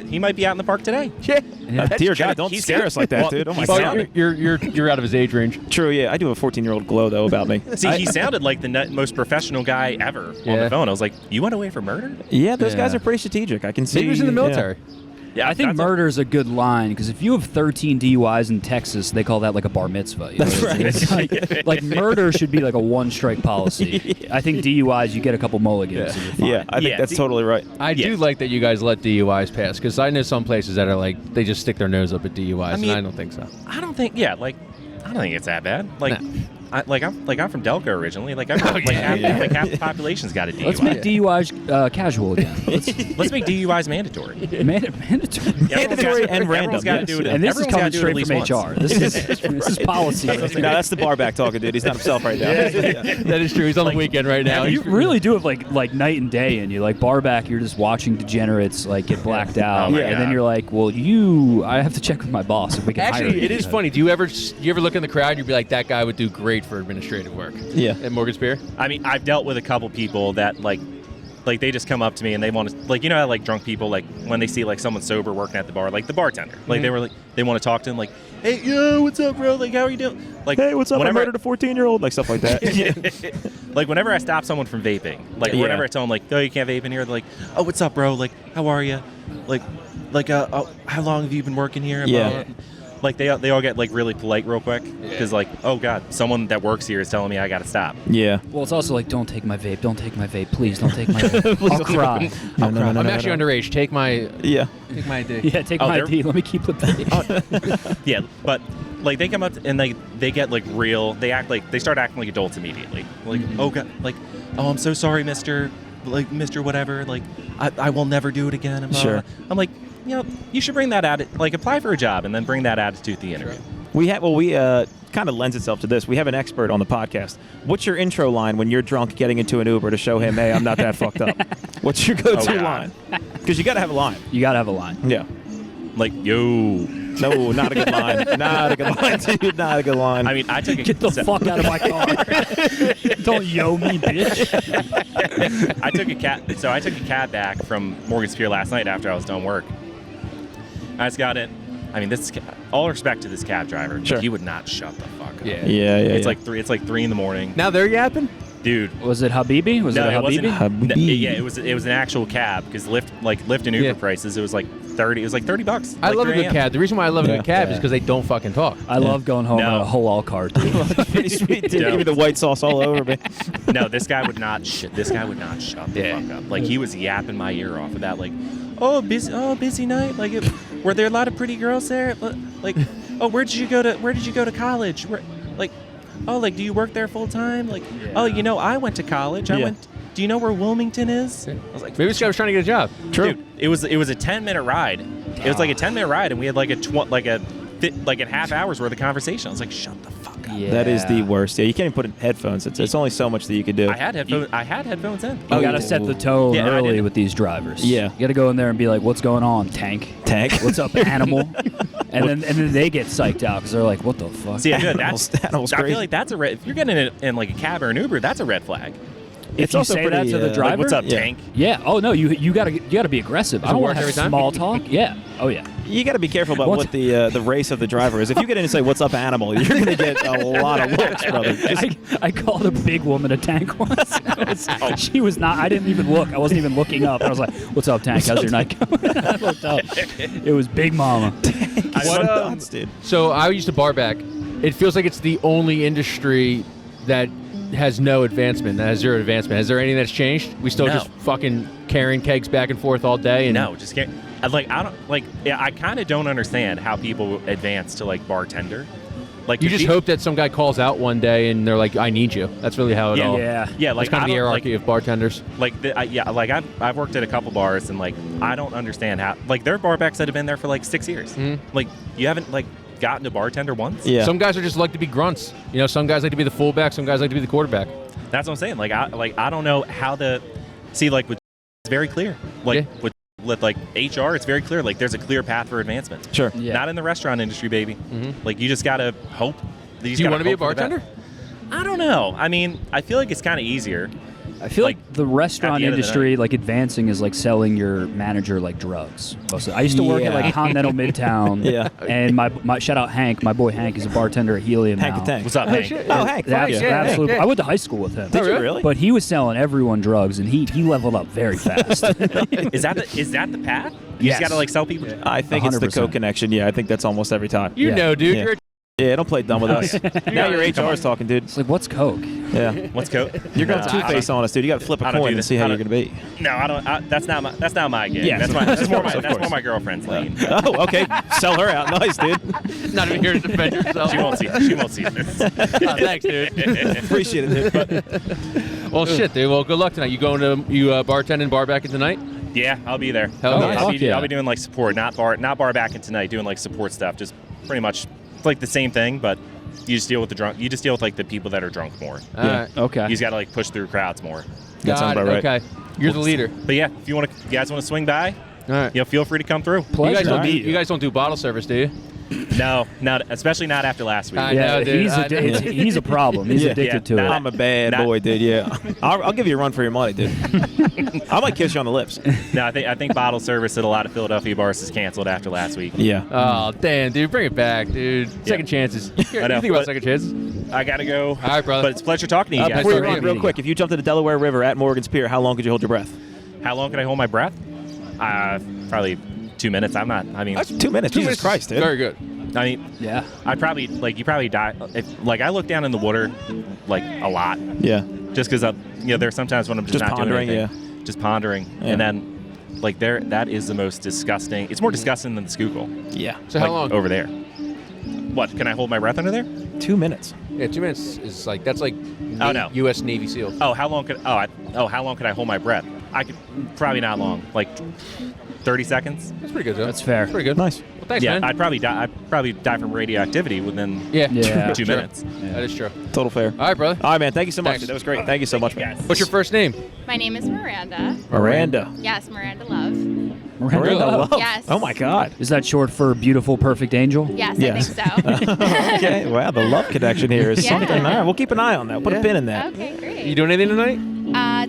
he might be out in the park today. Yeah. dear God, don't He's- scare us like that, well, dude. Oh my he's Well, God. you're out of his age range. True. Yeah, I do have a 14-year-old glow though about me. See, he sounded like the most professional guy ever on Yeah. the phone. I was like, you went away for murder? Yeah, those guys Yeah. are pretty strategic. I can see. Maybe he was in the military. Yeah, I think that's a- murder is a good line because if you have 13 DUIs in Texas, they call that like a bar mitzvah. You know? That's right. It's like murder should be like a one-strike policy. I think DUIs, you get a couple mulligans. Yeah. And you're fine. Yeah, I think Yeah, that's totally right. I do Yeah. like that you guys let DUIs pass because I know some places that are like they just stick their nose up at DUIs, mean- and I don't think so. I don't think it's that bad. Like, Nah. I'm from Delco originally. Like, half the population's got a DUI. Let's make DUIs casual again. Let's make DUIs mandatory. Mandatory. Mandatory and random, Everyone's got to yes. do it. And this is everyone's gotta coming do it straight at from least HR. once. This is policy. No, that's the bar back talking, dude. He's not himself right now. That is true. He's on the weekend right now. You really do have like night and day in you. Like bar back, you're just watching degenerates like get blacked out, Oh my and then God. you're like, well, I have to check with my boss if we can hire Actually, you. it is funny. Do you ever look in the crowd and you'd be like, that guy would do great for administrative work? Yeah. At Morgan Spear? I mean, I've dealt with a couple people that like they just come up to me and they want to like how like drunk people like when they see like someone sober working at the bar, like the bartender, like they were like they want to talk to him like, hey, yo, what's up, bro? Like, how are you doing? Like, Hey, what's up? I whenever- murdered a 14-year-old, like stuff like that. Like whenever I stop someone from vaping, like Yeah. whenever I tell them like, oh, you can't vape in here, they're like, oh, what's up, bro? Like, how are you? Like, oh, how long have you been working here? Yeah. Like they all get like really polite real quick because like, oh God, someone that works here is telling me I got to stop. Yeah. Well, it's also like, don't take my vape. Don't take my vape. Please don't take my vape. I'll cry. No, no, no, no, I'm no, actually no. underage. Take my Yeah. ID. Yeah, take Oh, my they're- ID. Let me keep the vape. Yeah, but like they come up and they get like real. They start acting like adults immediately. Like, oh God, like, oh, I'm so sorry, Mister, like Mister whatever. Like, I will never do it again. And blah, Sure. blah, blah. I'm like, you should bring that apply for a job and then bring that attitude to the interview. We kind of lends itself to this. We have an expert on the podcast. What's your intro line when you're drunk getting into an Uber to show him, hey, I'm not that fucked up? What's your go-to line? Because you got to have a line. You got to have a line. Yeah. Like, yo. No, not a good line. Not a good line, dude. Not a good line. I mean, I took a Get the fuck out of my car. Don't yo me, bitch. I took a cab back from Morgan's Pier last night after I was done work. I just got it. I mean, this all respect to this cab driver. Sure. He would not shut the fuck up. Yeah. It's like 3 in the morning. Now they're yapping? Dude. Was it Habibi? Was it a Habibi? Habibi. It was an actual cab because Lyft and Uber prices, it was like $30. It was like $30. I love a 3 good cab. The reason why I love a good cab is because they don't fucking talk. I love going home in a halal car, too. Pretty sweet, dude. Give me the white sauce all over me. No, this guy would not shut the fuck up. Like, he was yapping my ear off of that. Like, busy night. Like, were there a lot of pretty girls there? Like, where did you go to college? Do you work there full time? Like, I went to college. Do you know where Wilmington is? I was like, Maybe this guy was trying to get a job. True. Dude, it was a 10-minute ride. It was like a 10-minute ride, and we had like a half hour's worth of conversation. I was like, shut the fuck up. Yeah. That is the worst. Yeah, you can't even put in headphones. It's only so much that you can do. I had headphones in. You got to set the tone Yeah, early with these drivers. Yeah. You got to go in there and be like, what's going on, tank? What's up, animal? And then they get psyched out because they're like, what the fuck? See, good. Animals I crazy. feel like that's a red. If you're getting in like a cab or an Uber, that's a red flag. If you say that to the driver, Like, what's up, Yeah. tank? yeah. Oh no, you gotta be aggressive. I don't work want to have every time? small talk. Yeah. Oh yeah. You got to be careful about what the race of the driver is. If you get in and say, what's up, animal, you're going to get a lot of looks, brother. I called a big woman a tank once. She was not. I didn't even look. I wasn't even looking up. I was like, "What's up, tank? How's your night going?" I looked up. It was Big Mama. Nuts, dude. So I used to bar back. It feels like it's the only industry that has no advancement, that has zero advancement. Is there anything that's changed? We still No. just fucking carrying kegs back and forth all day? And No, just can't. I kind of don't understand how people advance to like bartender. Like, You if just hope that some guy calls out one day and they're like, I need you. That's really how it all... Yeah. Yeah, Like like kind of the I don't- hierarchy of bartenders. I've worked at a couple bars and like I don't understand how like there are barbacks that have been there for like 6 years. Mm-hmm. Like you haven't like gotten to bartender once. Yeah. Some guys are just like to be grunts. You know, some guys like to be the fullback, some guys like to be the quarterback. That's what I'm saying. I don't know how to see like with it's very clear. Like Yeah. with like HR, it's very clear. Like there's a clear path for advancement. Sure. Yeah. Not in the restaurant industry, baby. Like you just gotta hope. Do you want to be a bartender? I don't know. I mean, I feel like it's kind of easier. I feel like the restaurant at the end of the industry, like advancing, is like selling your manager like drugs. Mostly. I used to work at like Continental Midtown. Yeah. And my shout out Hank, my boy Hank, is a bartender at Helium Hank now. the Tank. What's up, Hank? Oh, Hank. That's fuck yeah. absolute- Hank. I went to high school with him. Did you really? But he was selling everyone drugs, and he leveled up very fast. Is that the path? You Yes. just gotta like sell people. I think it's the 100%. co-connection. Yeah, I think that's almost every time. You know, dude. Yeah. You're Yeah, don't play dumb with us. Now your HR is talking, dude. It's like, what's coke? Yeah. Let's go. You're going two-face on us, dude. You got to flip a I don't coin do and this. see how I you're don't- going to be. No, I don't. That's not my gig. Yeah, that's more of course. my girlfriend's lane. Oh, okay. Sell her out. Nice, dude. not even here to defend yourself. She won't see this. Thanks, dude. Appreciate it, dude. Well, shit, dude. Well, good luck tonight. You going to bartending bar back in tonight? Yeah, I'll be there. Hell yeah. I'll Fuck yeah. be doing like support, not bar backing tonight. Doing like support stuff, just pretty much it's like the same thing, but you just deal with the drunk. You just deal with like the people that are drunk more. All right. Okay. You just got to like push through crowds more. That sounds Got it. about right. Okay. You're the leader. But yeah, if you guys want to swing by, All right. feel free to come through. Pleasure. You guys don't do bottle service, do you? No, especially not after last week. I Yeah, know, dude. he's, I know. he's a problem. He's Yeah. addicted Yeah. to it. I'm a bad Not- boy, dude. Yeah. I'll give you a run for your money, dude. I might kiss you on the lips. No, I think bottle service at a lot of Philadelphia bars is canceled after last week. Yeah. Oh, damn, dude. Bring it back, dude. Second chances. You I know, think about but- second chances? I gotta go. All right, brother. But it's a pleasure talking to you guys. Before you Nice run, to real meet quick, if you jumped in the Delaware River at Morgan's Pier, how long could you hold your breath? How long can I hold my breath? Probably 2 minutes. That's 2 minutes. Jesus Christ, dude. Very good. I mean, Yeah. I'd probably you probably die. I look down in the water like a lot, Yeah. just because there's sometimes when I'm just not pondering, doing anything, just pondering, Yeah. and then like that is the most disgusting. It's more disgusting than the Schuylkill. Yeah. So how like, long? over there? What? Can I hold my breath under there? 2 minutes. Yeah, 2 minutes is like that's like Oh, no. U.S. Navy SEAL. how long could how long could I hold my breath? I could probably not long, like 30 seconds. That's pretty good, Joe. That's fair. That's pretty good. Nice. Well, thanks, Yeah, man. I'd probably die from radioactivity within Yeah. 2 Sure. minutes. That is true. Total fair. All right, brother. All right, man. Thank you so much. Thanks. That was great. Thank you so much, man. What's your first name? My name is Miranda. Miranda. Yes, Miranda Love. Miranda Love. Yes. Oh my God. Is that short for beautiful, perfect angel? Yes, Yes. I think so. Okay. Wow, the love connection here is Yeah. something. All right, we'll keep an eye on that. Put a pin in that. Okay, great. You doing anything tonight?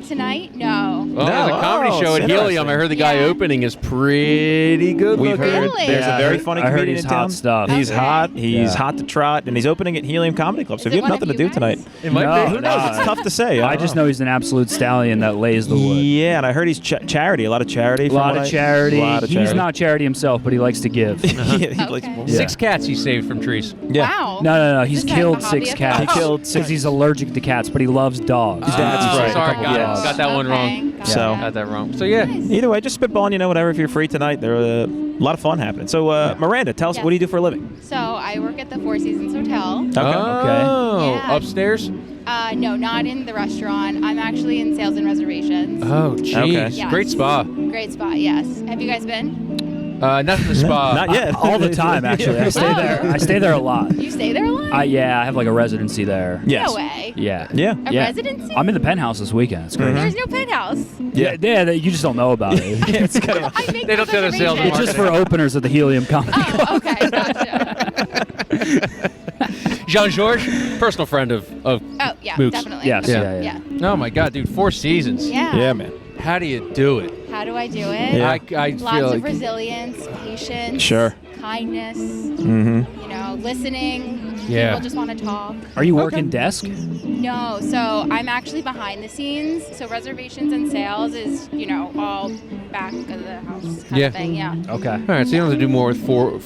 Tonight, no. Oh, there's a comedy Oh, show at it's Helium. interesting. I heard the guy Yeah. opening is pretty good We've looking. heard Really? there's Yeah, a I very heard- funny I heard comedian he's in hot town. stuff. He's Okay. hot. He's Yeah. hot to trot, and he's opening at Helium Comedy Club. So Is if you it have one nothing of to you do tonight, guys? It might No, be. who knows? It's tough to say. I just know he's an absolute stallion that lays the wood. Yeah, and I heard he's charity. A lot of charity. A lot of charity. He's charity. not charity himself, but he likes to give. Yeah, he likes- Okay. Yeah. 6 cats he saved from trees. Yeah. Wow. No. He's Is that killed a hobby 6 of cats. his? He killed 6. Because he's allergic to cats, but he loves dogs. That's right. Sorry, A couple got, dogs. got that one Okay, wrong. gotcha. So- Got that wrong. So yeah. Nice. Either way, just spitballing, whatever. If you're free tonight, there are a lot of fun happening. So, Miranda, tell us, Yes. what do you do for a living? So I work at the Four Seasons Hotel. Oh, Yeah. upstairs? No, not in the restaurant. I'm actually in sales and reservations. Oh, jeez. Okay. Yes. Great spa. Great spot, yes. Have you guys been? Not in the spa. Not yet. All the time, actually. I stay there. I stay there a lot. You stay there a lot? Yeah, I have like a residency there. Yes. No way. Yeah. Yeah. A Yeah. residency? I'm in the penthouse this weekend. It's great. There's no penthouse. Yeah, you just don't know about it. It's kind of. I make They those don't tell the sales reservations. It's just for openers of the Helium Comedy Club. Oh, okay, gotcha. Jean-Georges, personal friend of Oh, yeah, Mooks. definitely. Yes, Yeah. yeah. Oh my God, dude, 4 seasons. Yeah. Yeah, man. How do you do it? How do I do it? Yeah. I Lots feel of like resilience, patience, Sure. kindness, Mm-hmm. listening. Yeah. People just want to talk. Are you working desk? No, so I'm actually behind the scenes. So reservations and sales is, all back of the house kind Yeah. of thing. Yeah. Okay. all right, so you don't have to do more with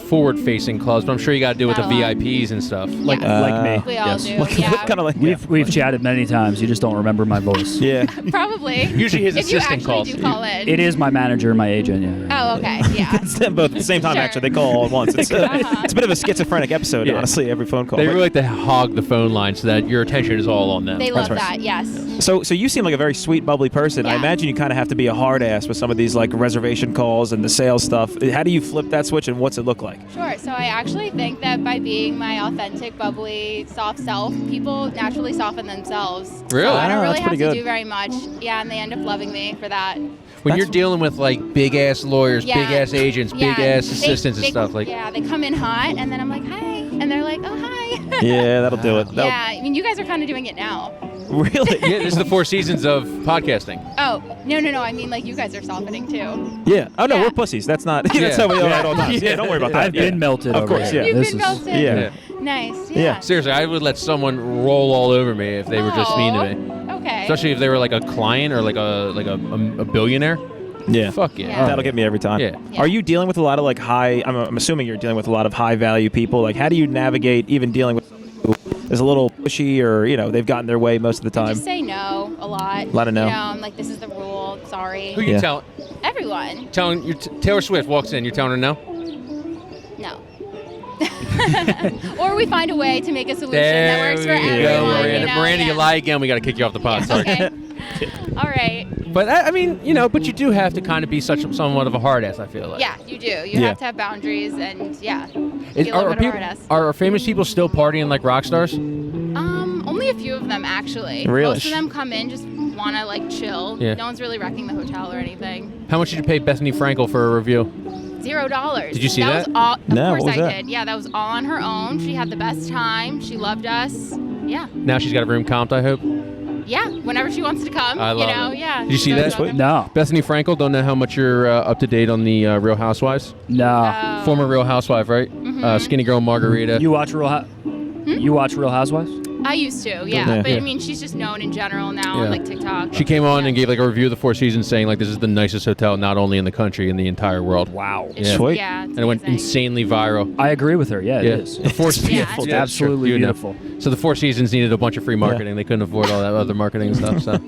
forward-facing clubs, but I'm sure you got to do with the Not a lot. VIPs and stuff. Like me. We all Yes. do. What Yeah. kind of like? We've chatted many times. You just don't remember my voice. Yeah. Probably. Usually his if you assistant actually calls. do call in. It is my manager, my agent. Yeah. Oh, okay. Yeah. It's them both at the same time. Sure. Actually, they call all at once. It's, Uh-huh. it's a bit of a schizophrenic episode, Yeah. honestly. Every phone call. They But- really like to hog the phone line so that your attention is all on them. They love right. that. Yes. So you seem like a very sweet, bubbly person. I Yeah. imagine you kind of have to be a hard ass with some of these like reservation calls and the sales stuff. How do you flip that switch, and what's it look like? Sure. So I actually think that by being my authentic, bubbly, soft self, people naturally soften themselves. Really? So I don't Ah, really that's have pretty to good. do very much. Yeah, and they end up loving me for that. When you're dealing with like big ass lawyers, Yeah. big ass agents, Yeah, big ass they- assistants and they- stuff, like Yeah, they come in hot, and then I'm like, hi, and they're like, oh, hi. Yeah, that'll do it. That'll- Yeah, I mean, you gues are kind of doing it now. Really? yeah, this is the 4 seasons of podcasting. Oh, no. I mean, like, you guys are softening too. Yeah. Oh no, Yeah. we're pussies. That's not. That's how we are at all times. Yeah, don't worry about that. I've been melted. Of over course, here. yeah. You've This been is- melted. Yeah. Nice. Yeah. Yeah. Seriously, I would let someone roll all over me if they were just mean to me. Oh, okay. Especially if they were like a client or like a billionaire. Yeah. Fuck yeah. Yeah. That'll get me every time. Yeah. Yeah. Are you dealing with a lot of like high? I'm assuming you're dealing with a lot of high value people. Like, how do you navigate even dealing with someone who is a little pushy, or they've gotten their way most of the time? Just say no a lot. Lot of no. I'm like, this is the rule. Sorry. Who you Yeah. Everyone. telling? Taylor Swift walks in. You're telling her no. No. Or we find a way to make a solution that There works for we everyone. go, Miranda. Miranda, you yeah. lie again. We got to kick you off the pod. Sorry. Okay. All right. But I mean, but you do have to kind of be somewhat of a hard ass. I feel like. Yeah, you do. You Yeah. have to have boundaries, and yeah, Is- be a little bit of a people, hard ass. are famous people still partying like rock stars? Only a few of them actually. Really? Most of them come in just want to like chill. Yeah. No one's really wrecking the hotel or anything. How much did you pay Bethany Frankel for a review? $0. Did you see that? Was all, of No, course what was I that? did. Yeah, that was all on her own. She had the best time. She loved us. Yeah. Now she's got a room comped, I hope. Yeah. Whenever she wants to come. I love it. Yeah. Did you see she's that? welcome. No. Bethany Frankel, don't know how much you're up to date on the Real Housewives. No. Former Real Housewife, right? Mm-hmm. Skinny Girl Margarita. You watch Real You watch Real Housewives? I used to, yeah. But I mean, she's just known in general now on like TikTok. She came on and gave like a review of the Four Seasons, saying like this is the nicest hotel not only in the country, in the entire world. Wow. Sweet. Yeah, it's And it went amazing. insanely viral. I agree with her. Yeah, it is. The Four Yeah. Seasons, It's absolutely You know. beautiful. So the Four Seasons needed a bunch of free marketing. They couldn't afford all that other marketing stuff. So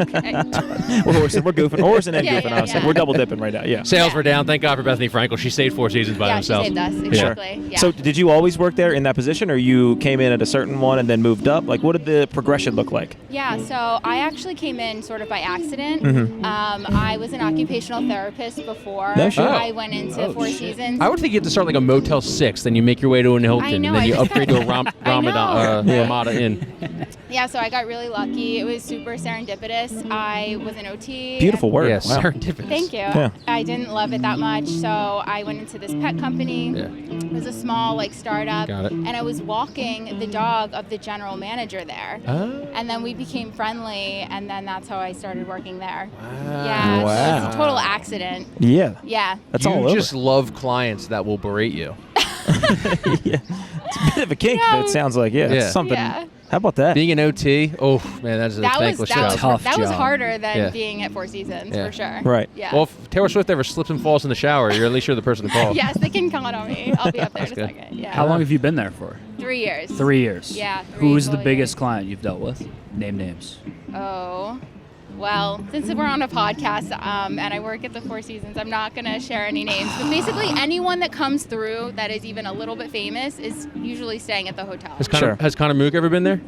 We're horsing. We're goofing. Horsing and Yeah, goofing. yeah, Honestly, yeah. we're double dipping right now. Yeah. sales were down. Thank God for Bethany Frankel. She stayed Four Seasons by Yeah, themselves. she saved us. Exactly. Yeah. So did you always work there in that position, or you came in at a certain one and then moved up? Like, what did the progression look like? Yeah, so I actually came in sort of by accident. Mm-hmm. I was an occupational therapist before No shit. I went into Four Seasons. I would think you had to start like a Motel 6, then you make your way to an Hilton, I know, and then I you just upgrade to a Ramada Inn. Yeah, so I got really lucky. It was super serendipitous. I was an OT. Beautiful word. Yeah, Wow. serendipitous. Thank you. Yeah. I didn't love it that much, so I went into this pet company. Yeah. It was a small like startup, Got it. and I was walking the dog of the general manager there. And then we became friendly, and then that's how I started working there. Yeah, so Wow. it's a total accident. Yeah. Yeah. That's you all over. just love clients that will berate you. Yeah. It's a bit of a kink. No. It sounds like. Yeah. Yeah. It's something. Yeah. How about that? Being an OT, oh man, that's a thankless job. Tough that was job. harder than Yeah. being at Four Seasons Yeah. for sure. Right. Yeah. Well, if Taylor Swift ever slips and falls in the shower, you're at least you're the person to call. Yes, they can count on me. I'll be up there in a good. second. Yeah. How long have you been there for? 3 years. 3 years. Yeah, 3 Who's the full biggest years. client you've dealt with? Name names. Oh. Well, since we're on a podcast and I work at the Four Seasons, I'm not going to share any names. But basically, anyone that comes through that is even a little bit famous is usually staying at the hotel. Has Connor Mook ever been there?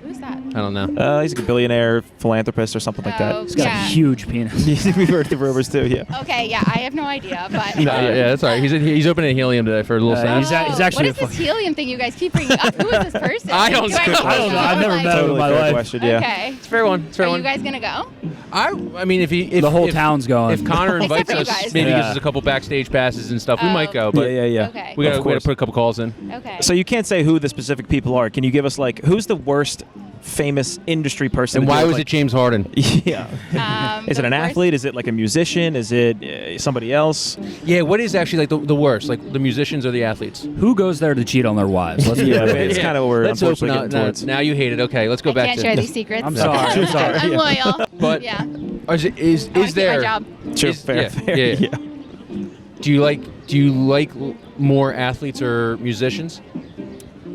Who's that? I don't know. He's a billionaire philanthropist or something like that. Oh, He's got yeah. a huge penis. We've heard the rumors too. Yeah. Okay, yeah, I have no idea, but No, yeah, that's all right. He's opening Helium today for a little sound. he's actually what a is this helium thing you guys keep bringing up? Who is this person? I don't Do know. I don't know. I've never like- met him in Totally my fair life. question. Yeah. Okay. It's a fair one. It's a fair Are one. you guys gonna go? I mean, if The whole town's going. If Connor invites for you us, guys. maybe gives Yeah. us a couple backstage passes and stuff, we might go. But Yeah. Okay. we gotta Of course. put a couple calls in. Okay. So you can't say who the specific people are. Can you give us like who's the worst famous industry person? And to why deal was with, it James Harden? Yeah. Is it the an worst- athlete? Is it like a musician? Is it somebody else? Yeah, what is actually like the worst? Like the musicians or the athletes? Who goes there to cheat on their wives? Let's Yeah, it's kind of what we're Let's open unfortunately up. getting towards. Now you hate it. Okay, let's go I back can't to share these secrets. I'm sorry. I'm sorry. I'm loyal. But yeah. is I wanna keep there? my job. Sure, is- fair, yeah, fair. yeah. Do you like more athletes or musicians?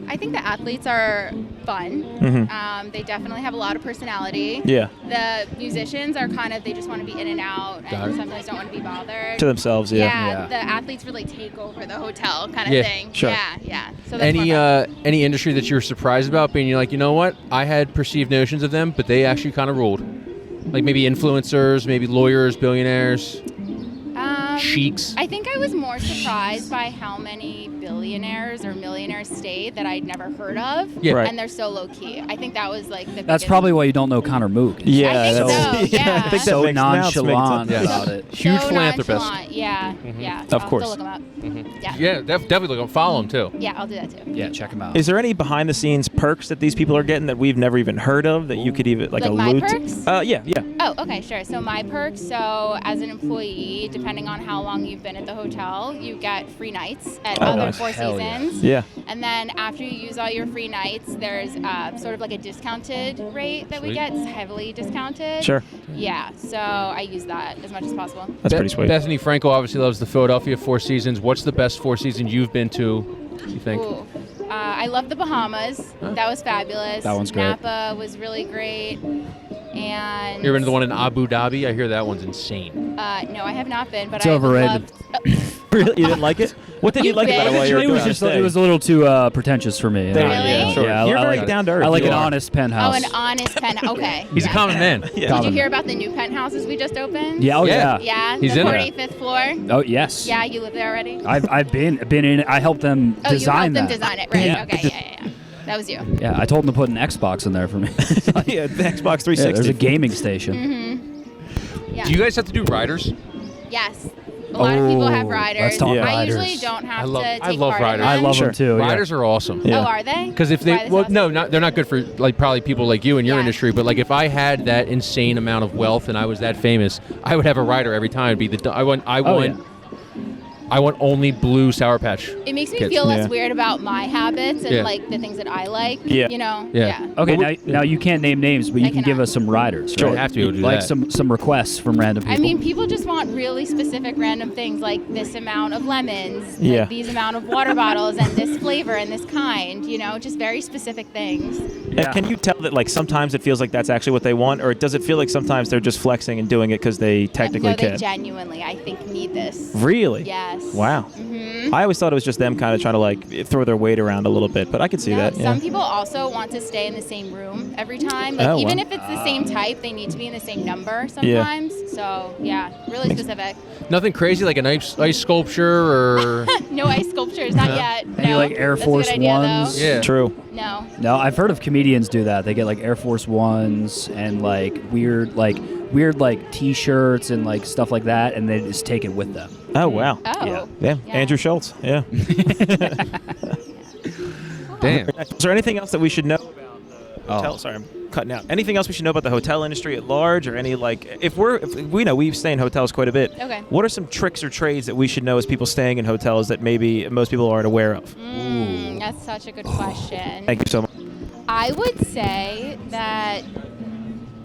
I think the athletes are fun. Mhm. They definitely have a lot of personality. Yeah. The musicians are kind of, they just want to be in and out Got and it. sometimes don't want to be bothered. To themselves, yeah. Yeah, the athletes really take over the hotel kind of Yeah, thing. sure. Yeah. So that's more fun. Any industry that you were surprised about being like, you know what? I had perceived notions of them, but they actually kind of ruled. Like maybe influencers, maybe lawyers, billionaires, sheiks. I think I was more surprised by how many billionaires or millionaires stayed that I'd never heard of. Yeah. Right. And they're so low key. I think that was like the That's biggest- probably why you don't know Connor Mook. Yeah, I think that's, so, yeah. I think that So makes, now it's making nonchalant sense. about it. Huge so philanthropist. nonchalant. Yeah. Of I'll have to course. look 'em up. Yeah. Yeah, definitely look. Follow him too. Yeah, I'll do that too. Yeah, check him out. Is there any behind the scenes perks that these people are getting that we've never even heard of that you could even like Like my allude perks? to? Yeah. Oh, okay, sure. So my perks, so as an employee, depending on how long you've been at the hotel, you get free nights at Oh, other nice. Four Hell yeah. Seasons. Yeah. And then after you use all your free nights, there's sort of like a discounted rate that we Sweet. get. It's heavily discounted. Sure. Yeah, so I use that as much as possible. That's pretty sweet. Bethany Frankel obviously loves the Philadelphia Four Seasons. What's the best Four Seasons you've been to, you think? Ooh. I love the Bahamas. That was fabulous. That one's great. Napa was really great. And You ever been to the one in Abu Dhabi? I hear that one's insane. no, I have not been, but It's I would overrated. love- Really? You didn't like it? What did you You've like about it been? while you were It doing was that just stay? it was a little too pretentious for me. There- Really? Yeah, sure. Yeah, You're I very like- down to earth. I like You an are. honest penthouse. Oh, an honest pen. Okay. He's a yeah. common man. Yeah. Did you hear about the new penthouses we just opened? Yeah, oh Yeah. yeah. Yeah, He's the in there. 45th floor. Oh yes. Yeah, you live there already? I've been in it. I helped them Oh, design you helped that. them design it, right? Yeah. Okay, yeah. That was you. Yeah, I told them to put an Xbox in there for me. Yeah, the Xbox 360. Yeah, there's a gaming station. Mm-hmm. Yeah. Do you guys have to do riders? Yes. A lot of people have Oh, riders. let's talk I riders. usually don't have to take I love part riders. in I them. love Sure. them too. yeah. Riders are awesome. Yeah. Oh, are they? Because if Why they, are they well, so no, awesome? they're not good for like probably people like you in your Yeah. industry. But like if I had that insane amount of wealth and I was that famous, I would have a rider every time. It'd be the I want I want only blue Sour Patch. It makes me Kids. feel less Yeah. weird about my habits and Yeah. like the things that I like. Yeah. You know? Yeah. Okay, now you can't name names, but you I can give cannot. us some riders. Sure, right? I have to be able to do like that. some requests from random people. I mean, people just want really specific random things like this amount of lemons, Yeah. like these amount of water bottles, and this flavor and this kind, you know, just very specific things. And can you tell that like sometimes it feels like that's actually what they want, or does it feel like sometimes they're just flexing and doing it because they technically No, they can? genuinely, I think, need this. Really? Yes. Wow. Mm-hmm. I always thought it was just them kind of trying to like throw their weight around a little bit, but I could see No, that. Yeah. Some people also want to stay in the same room every time. Like Oh, even wow. if it's the same type, they need to be in the same number sometimes. So yeah, really specific. Nothing crazy like an ice sculpture or... No ice sculptures, not yet. Any no. like Air That's a Force good idea, Ones? though. Yeah. True. No. No, I've heard of comedians do that. They get like Air Force Ones and like weird T-shirts and like stuff like that, and they just take it with them. Oh wow. Oh. Yeah. Yeah. Yeah. Andrew Schultz. Yeah. Damn. Is there anything else that we should know about the hotel? Sorry, I'm cutting out. Anything else we should know about the hotel industry at large, or any like if we know we stay in hotels quite a bit. Okay. What are some tricks or trades that we should know as people staying in hotels that maybe most people aren't aware of? That's such a good question. Thank you so much. I would say that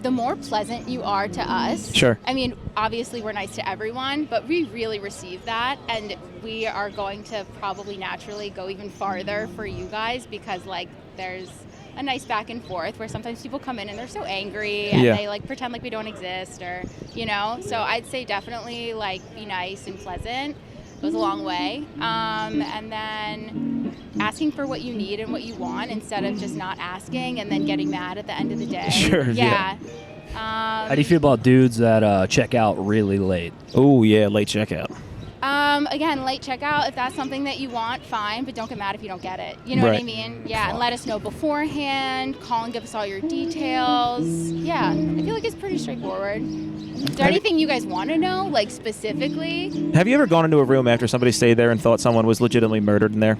the more pleasant you are to us. Sure. I mean, obviously we're nice to everyone, but we really receive that, and we are going to probably naturally go even farther for you guys because like there's a nice back and forth where sometimes people come in and they're so angry and Yeah. they like pretend like we don't exist, or you know. So I'd say definitely like be nice and pleasant. Goes a long way. And then asking for what you need and what you want instead of just not asking and then getting mad at the end of the day. Sure, Yeah. How do you feel about dudes that check out really late? Oh yeah, late checkout. Again, late checkout, if that's something that you want, fine, but don't get mad if you don't get it. You know what I Right. mean? Yeah, and let us know beforehand. Call and give us all your details. Yeah, I feel like it's pretty straightforward. Is there anything you guys want to know, like specifically? Have you ever gone into a room after somebody stayed there and thought someone was legitimately murdered in there?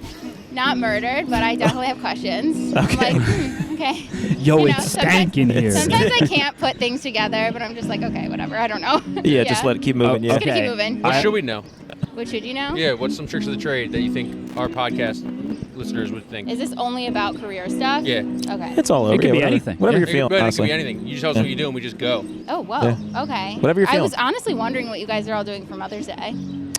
Not murdered, but I definitely have questions. I'm like, okay. Yo, You know, it's stank in here. Sometimes I can't put things together, but I'm just like, okay, whatever. I don't know. Yeah, just let it keep moving. Yeah. Just gonna keep moving. What Yeah. should we know? What should you know? Yeah, what's some tricks of the trade that you think our podcast listeners would think? Is this only about career stuff? Yeah. Okay. It's all over. It could yeah, be whatever- anything. Whatever Yeah. you're feeling, It could honestly. be anything. You just tell us what you do and we just go. Oh, whoa. Okay. Whatever you're I feeling. was honestly wondering what you guys are all doing for Mother's Day.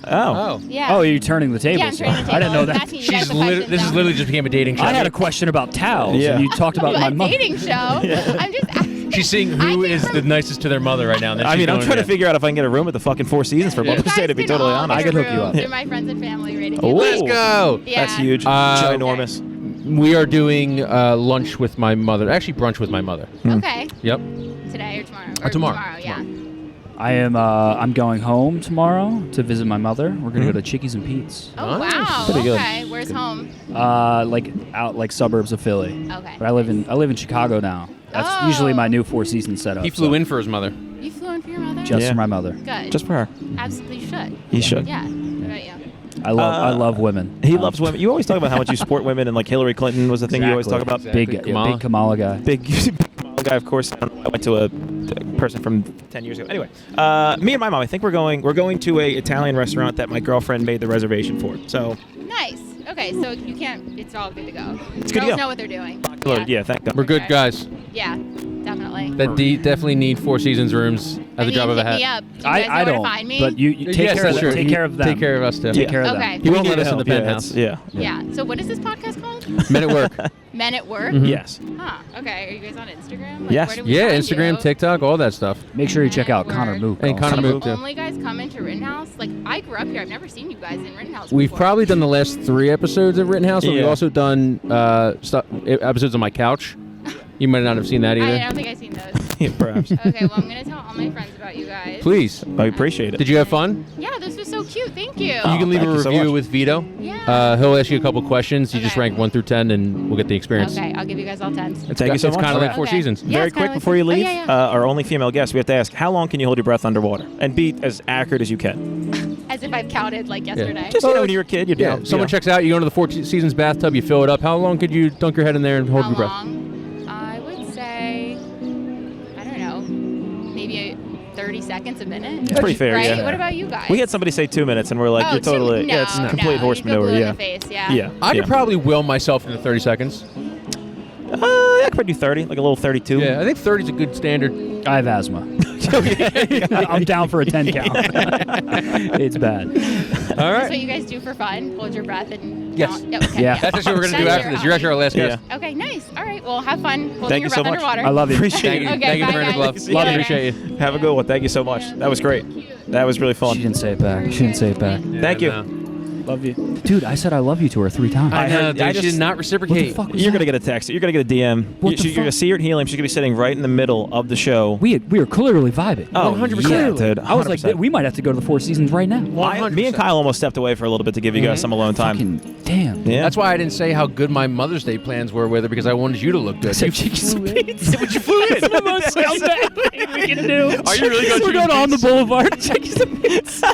Oh. Yeah. Oh, you're turning the tables. Yeah, I'm turning the table. I didn't know that. Asking you guys She's the questions this is now. literally just became a dating show. I had a question about towels, Yeah. and you talked about my a mother. dating show. I'm just asking. She's seeing I who came is from- the nicest to their mother right now. And then I she's mean, I'm going trying to figure out if I can get a room at the fucking Four Seasons for Yeah. Mother's Day, to be You guys totally can all honest. I could get a hook you room up. through my friends and family right Oh. Let's go. Yeah. That's huge. Uh, Ginormous. We are doing lunch with my mother. Actually, brunch with my mother. Okay. Yep. Today or tomorrow? Tomorrow. Yeah. I am. I'm going home tomorrow to visit my mother. We're gonna go to Chickies and Pete's. Oh, Nice. wow. Pretty good. Okay. Where's home? Like out like suburbs of Philly. Okay. But I live in Chicago now. That's Oh. usually my new Four Seasons setup. He flew so in for his mother. You flew in for your mother? just Yeah. for my mother. Good. Just for her. Absolutely should. You should. Yeah. What about you? I love women. He loves women. You always talk about how much you support women, and like Hillary Clinton was the thing you always talk about. Exactly. Big Kamala. big Kamala guy. Big guy, of course. I went to a person from 10 years ago. Anyway, me and my mom, I think we're going to a Italian restaurant that my girlfriend made the reservation for. So, Nice. Okay, so you can't. It's all good to go. It's good to Girls go. know what they're doing. yeah, thank God. We're good Okay. guys. Yeah, definitely. That definitely need Four Seasons rooms at the drop of a hit me hat. up. Do you guys know I where don't. to find me? But you take Yes, care of that's them. true. Take care of them. Take care of us too. Take care of them. Okay. He won't We let need us in the help. penthouse. Yeah. Yeah. So what is this podcast called? Men at work. Men at Work? Mhm. Yes. Huh. Okay. Are you guys on Instagram? Like, Yes. Where do we Yeah, find Instagram, you? TikTok, all that stuff. Make sure you Men check at out Connor Work. Mook. And also. Connor Do you Mook, too. only guys come into Rittenhouse? Like, I grew up here. I've never seen you guys in Rittenhouse We've before. probably done the last 3 episodes of Rittenhouse, but we've Yeah. also done episodes on my couch. You might not have seen that I either. don't think I've seen those. Yeah, perhaps. Okay, well, I'm going to tell all my friends about you guys. Please. I appreciate it. Did you have fun? Yeah, this was so cute. Thank you. You can leave thank a you so review much. with Vito. Yeah. He'll ask you a couple questions. You just Okay. rank 1 through 10, and we'll get the experience. Okay, I'll give you guys all 10s. Thank you so it's much. kind of like Okay. Four Okay. Seasons. Yeah, Very it's kinda quick like before you this. leave, Oh, yeah. our only female guest, we have to ask, how long can you hold your breath underwater? And be as accurate as you can. As if I've counted like yesterday. Just, you know, when you were a kid, you'd Yeah, know, someone checks out, you go into the Four Seasons bathtub, you fill it up. How long could you dunk your head in there and hold How your breath? long? I would say, I don't know, maybe 30 seconds. seconds a minute. It's pretty fair, right? yeah. What about you guys? We had somebody say 2 minutes, and we're like, Oh, you're totally, no, it's complete horse you go maneuver. blue in Yeah. the face, yeah. Yeah. I yeah. could probably will myself into 30 seconds. I could probably do 30, like a little 32. Yeah, I think 30 is a good standard. I have asthma. I'm down for a 10 count. It's bad. All That's right. what you guys do for fun? Hold your breath and Yes. count? Okay, Yeah. That's actually what we're going to do That's after your this. You're actually our last Yeah. guest. Okay, nice. All right, well, have fun holding Thank your you so breath much. underwater. I love you. Appreciate Thank you. it. Okay, Thank you for bye, wearing the guys. glove. See Love you and later. appreciate you. Have a good one. Thank you so much. That was great. That was really fun. She didn't say it back. She didn't say it back. Thank you. no. Love you. Dude, I said I love you to her 3 times. I know, heard- dude, I she just- did not What the reciprocate. fuck was You're that? going to get a text. You're going to get a DM. What the You're going to fuck? see her at Helium. She's going to be sitting right in the middle of the show. We are clearly vibing. Oh, 100%. yeah, dude. I was like, 100%. we might have to go to the Four Seasons right now. Me and Kyle almost stepped away for a little bit to give you guys some alone time. Fucking damn. Yeah. That's why I didn't say how good my Mother's Day plans were with her, because I wanted you to look good. Save chickens and pizza. But you flew in. It's the most scumbag thing we can do. Are you really going We're to going on the pizza? boulevard. Chickens and pizza.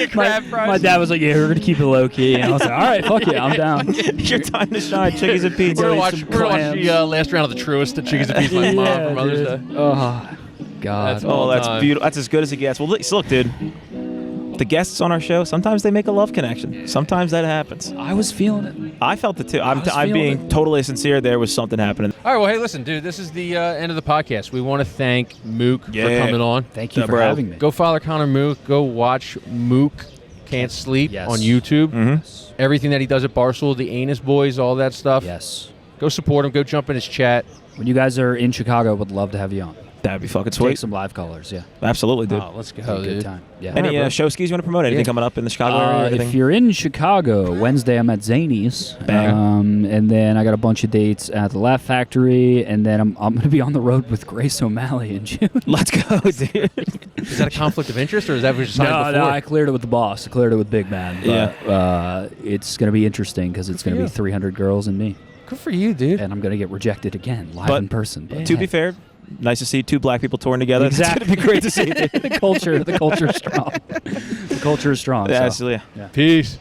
My dad was like, yeah, we're going to keep it low key. And I was like, all right, fuck yeah, I'm down. Your time to shine. Chickies and pizza. We're going Some to watch clams. the last round of the Truest at Chickens and Pizza with my mom for Mother's dude. Day. Oh, God. That's Oh, all that's time. beautiful. That's as good as it gets. Well, look, dude. The guests on our show, sometimes they make a love connection. Sometimes that happens. I was feeling it. I felt it too. I'm was being feeling it. totally sincere. There was something happening. All right, well, hey, listen, dude, this is the end of the podcast. We want to thank Mook for Yeah. coming on. Thank you Yeah, for bro. having me. Go follow Connor Mook. Go watch Mook Can't Sleep Yes. on YouTube. Mm-hmm. Everything that he does at Barstool, the Anus Boys, all that stuff. Yes. Go support him. Go jump in his chat. When you guys are in Chicago, would love to have you on. That'd be fucking Take sweet. some live callers, yeah. Absolutely, dude. Oh, let's go, Have a good dude. time. Yeah. Any bro. show skis you want to promote? Anything Yeah. coming up in the Chicago area? Anything? If you're in Chicago, Wednesday I'm at Zany's. Bang. And then I got a bunch of dates at the Laugh Factory, and then I'm going to be on the road with Grace O'Malley in June. Let's go, dude. Is that a conflict of interest, or is that what you signed before? No, I cleared it with the boss. I cleared it with Big Man. But, it's going to be interesting because it's going to be 300 girls and me. Good for you, dude. And I'm going to get rejected again live But in person. But To be fair, nice to see two black people touring together. Exactly. It's going to be great to see. the culture is strong. The culture is strong. Yeah, so. absolutely. Peace.